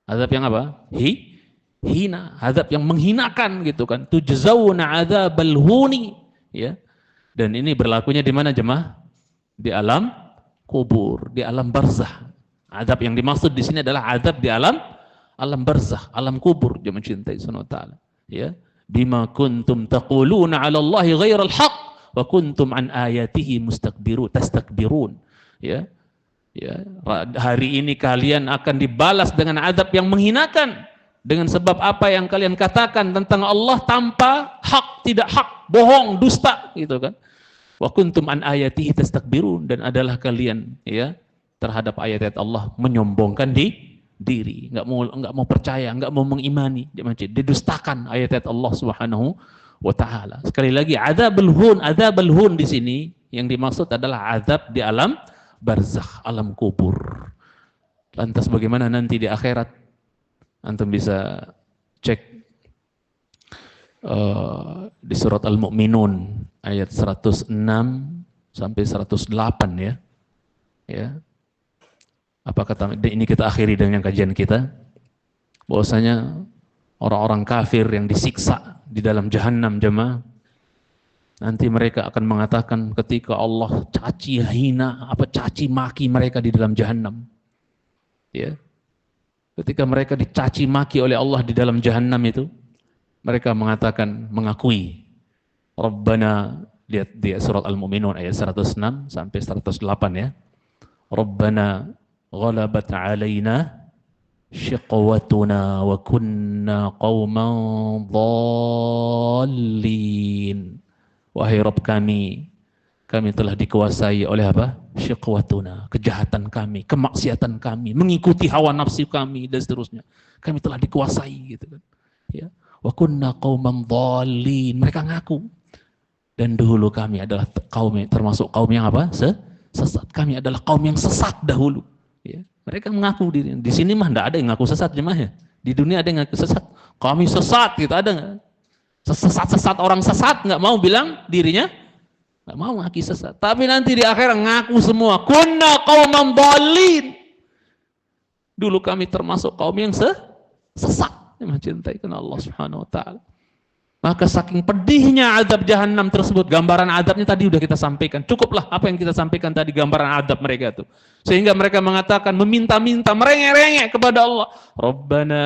Azab yang apa? Hina, azab yang menghinakan gitu kan. Tujzauna adzabal huni, ya. Dan ini berlakunya di mana, jemaah? Di alam kubur, di alam barzah. Azab yang dimaksud di sini adalah azab di alam barzah, alam kubur, jemaah cintai Subhanahu wa taala, ya. Bima kuntum taquluna 'ala Allahi ghairal haqq wa kuntum an ayatihi tastakbirun, ya. Ya, hari ini kalian akan dibalas dengan azab yang menghinakan dengan sebab apa yang kalian katakan tentang Allah tanpa hak, tidak hak, bohong, dusta, gitu kan. Wa kuntum an ayatihi tastakbirun, dan adalah kalian, ya, terhadap ayat-ayat Allah menyombongkan diri, nggak mau percaya, nggak mau mengimani, didustakan ayat-ayat Allah Subhanahu wa taala. Sekali lagi adzabul hun di sini yang dimaksud adalah azab di alam barzakh, alam kubur. Lantas bagaimana nanti di akhirat? Antum bisa cek di surat Al-Mu'minun ayat 106 sampai 108 ya. Ya. Apa kata ini, kita akhiri dengan kajian kita bahwasanya orang-orang kafir yang disiksa di dalam jahanam jemaah, nanti mereka akan mengatakan ketika Allah caci maki mereka di dalam jahanam, ya, ketika mereka dicaci maki oleh Allah di dalam jahanam itu, mereka mengakui Rabbana, lihat di surat Al-Mu'minun ayat 106 sampai 108 ya. Rabbana ghalabat alaina syiqwatuna wa kunna qauman dhallin. Wahai Rabb kami telah dikuasai oleh apa? Syiqwatuna, kejahatan kami, kemaksiatan kami, mengikuti hawa nafsu kami dan seterusnya. Kami telah dikuasai gitu kan. Ya. Wa kunna qauman dhallin. Mereka ngaku. Dan dahulu kami adalah termasuk kaum yang apa? Sesat. Kami adalah kaum yang sesat dahulu. Ya. Mereka mengaku diri. Di sini mah enggak ada yang ngaku sesat jemaah ya. Di dunia ada yang ngaku sesat. Kami sesat gitu, ada enggak? Sesat orang sesat enggak mau bilang dirinya enggak mau ngaku sesat. Tapi nanti di akhirat ngaku semua. Kunna qauman dhalin. Dulu kami termasuk kaum yang sesat. Yang mencintai karena Allah Subhanahu wa taala. Maka saking pedihnya azab jahanam tersebut, gambaran azabnya tadi udah kita sampaikan. Cukuplah apa yang kita sampaikan tadi, gambaran azab mereka itu. Sehingga mereka mengatakan, meminta-minta, merengek-rengek kepada Allah. Rabbana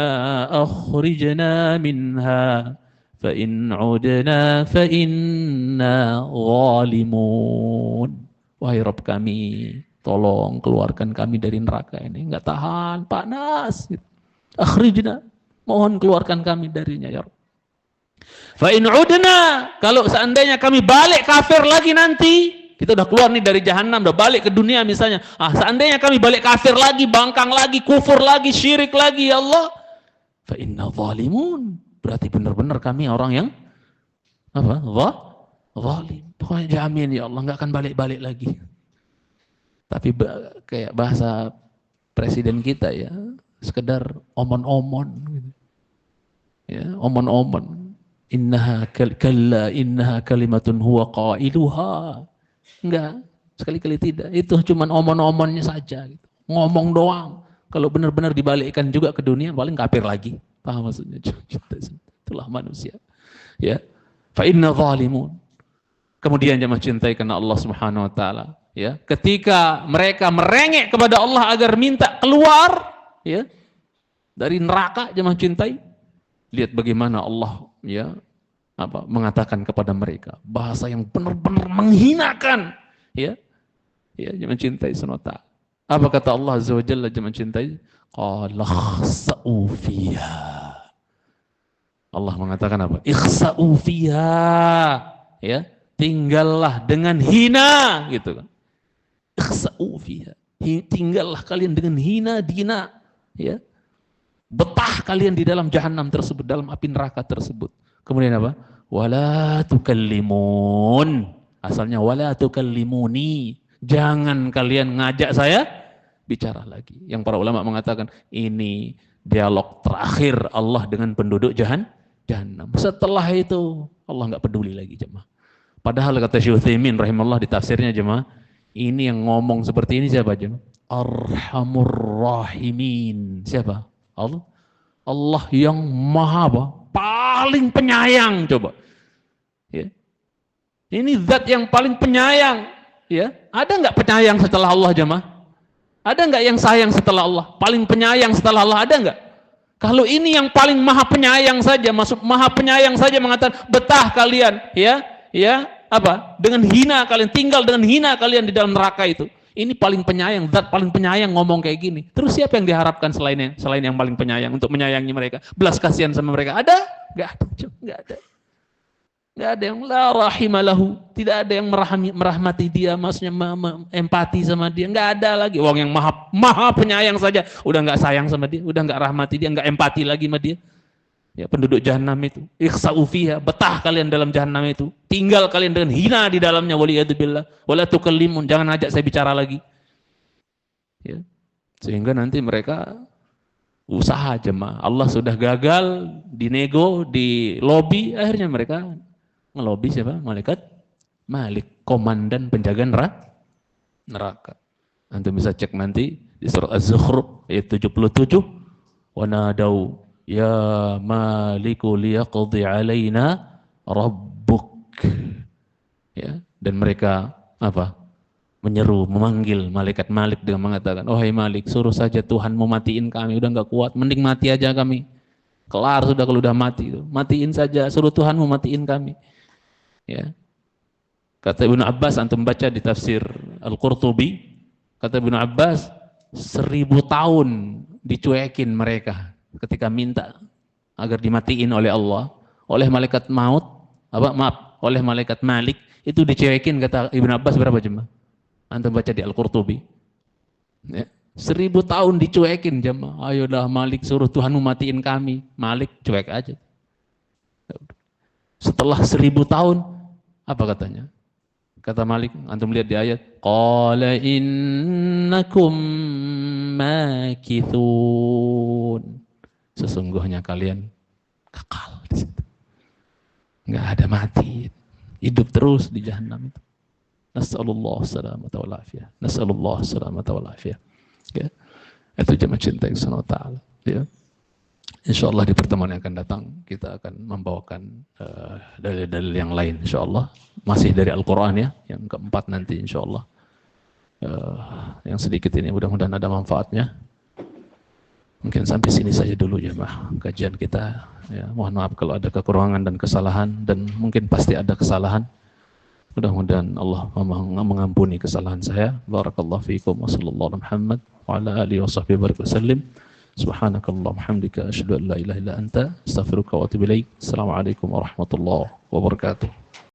akhrijna minha fa in 'udna fa inna zalimun. Wahai Rabb kami, tolong keluarkan kami dari neraka ini. Enggak tahan, panas. Akhrijna, mohon keluarkan kami darinya ya Rabb. Fa in udna, kalau seandainya kami balik kafir lagi nanti, kita udah keluar nih dari jahanam, udah balik ke dunia misalnya. Seandainya kami balik kafir lagi, bangkang lagi, kufur lagi, syirik lagi ya Allah. Fa inna zalimun. Berarti benar-benar kami orang yang apa? Zalim. Pokoknya jamin ya Allah enggak akan balik-balik lagi. Tapi kayak bahasa presiden kita ya, sekedar omon-omon gitu. Ya, omon-omon. Innaha kalimatun huwa qailuha. Enggak, sekali-kali tidak. Itu cuma omon-omonnya saja gitu. Ngomong doang. Kalau benar-benar dibalikkan juga ke dunia paling kafir lagi. Paham maksudnya? Itulah manusia. Ya. Fa inna zalimun. Kemudian jemaah cintai karena Allah Subhanahu wa taala, ya. Ketika mereka merengek kepada Allah agar minta keluar, ya, dari neraka, jemaah cintai. Lihat bagaimana Allah ya mengatakan kepada mereka bahasa yang benar-benar menghinakan, ya mencintai sunata. Apa kata Allah Azza wa Jalla mencintai? Qala khsa'u fiha. Allah mengatakan apa? Ikhsa'u fiha, ya, tinggallah dengan hina gitu kan. Ikhsa'u fiha. Tinggallah kalian dengan hina dina, ya. Betah kalian di dalam jahanam tersebut, dalam api neraka tersebut. Kemudian apa? Wala tukallimun. Asalnya wala tukallimuni. Jangan kalian ngajak saya bicara lagi. Yang para ulama mengatakan ini dialog terakhir Allah dengan penduduk jahanam. Setelah itu Allah nggak peduli lagi jemaah. Padahal kata Syekh Utsaimin rahimahullah di tafsirnya jemaah, ini yang ngomong seperti ini siapa jemaah? Arhamur Rahimin. Siapa? Allah yang maha apa? Paling penyayang, coba. Ya. Ini zat yang paling penyayang. Ya. Ada nggak penyayang setelah Allah jemaah? Ada nggak yang sayang setelah Allah? Paling penyayang setelah Allah ada nggak? Kalau ini yang paling maha penyayang saja, masuk maha penyayang saja mengatakan betah kalian, ya apa? Dengan hina kalian, tinggal dengan hina kalian di dalam neraka itu. Ini paling penyayang, zat paling penyayang ngomong kayak gini. Terus siapa yang diharapkan selain yang paling penyayang untuk menyayangi mereka? Belas kasihan sama mereka. Ada? Enggak ada. Nggak ada yang la rahimalahu, tidak ada yang merahmati dia, maksudnya empati sama dia, nggak ada lagi. Wong yang maha penyayang saja udah nggak sayang sama dia, udah nggak rahmati dia, nggak empati lagi sama dia. Ya, penduduk jahanam itu, ikhsa'u fiha, betah kalian dalam jahanam itu, tinggal kalian dengan hina di dalamnya, waliyadzubillah, wala tukallimun, jangan ajak saya bicara lagi. Ya. Sehingga nanti mereka usaha jemaah, Allah sudah gagal dinego, di lobby, akhirnya mereka ngelobi siapa? Malaikat Malik, komandan penjaga neraka. Antum bisa cek nanti di surat Az-Zukhruf ayat 77, wa nadau ya maliku liyaqdi alaina rabbuk. Ya, dan mereka apa? Menyeru, memanggil malaikat Malik dengan mengatakan, "Oh hai Malik, suruh saja Tuhanmu matiin kami, udah enggak kuat, mending mati aja kami. Kelar sudah kalau udah mati itu. Matiin saja, suruh Tuhanmu matiin kami." Ya. Kata Ibnu Abbas, antum baca di tafsir Al-Qurtubi, kata Ibnu Abbas, 1000 tahun dicuekin mereka ketika minta agar dimatiin oleh Allah, oleh malaikat maut, oleh malaikat Malik, itu dicuekin, kata Ibnu Abbas, berapa jemaah? Antum baca di Al-Qurtubi. Ya. 1000 tahun dicuekin jemaah. Ayolah Malik, suruh Tuhanmu matiin kami. Malik cuek aja. Setelah 1000 tahun, apa katanya? Kata Malik, antum lihat di ayat, qala innakum makithun. Sesungguhnya kalian kekal di situ. Enggak ada mati. Hidup terus di jahanam itu. Nas'alullah salamata wal afiyah. Nas'alullah salamata wal afiyah. Ya. Itu jemaah cinta yang Subhanahu wa taala, ya. InsyaAllah di pertemuan yang akan datang kita akan membawakan dalil-dalil yang lain insyaAllah, masih dari Al-Quran ya, yang keempat nanti insyaAllah. Yang sedikit ini mudah-mudahan ada manfaatnya. Mungkin sampai sini saja dulu ya kajian kita ya. Mohon maaf kalau ada kekurangan dan kesalahan, dan mungkin pasti ada kesalahan. Mudah-mudahan Allah mengampuni kesalahan saya. Barakallahu fiikum wa sallallahu alaihi Muhammad wa ala alihi wa sahbihi wasallam. Subhanakallahumma hamdika asyhadu an la ilaha illa anta astaghfiruka wa atubu ilaik. Assalamualaikum warahmatullahi wabarakatuh.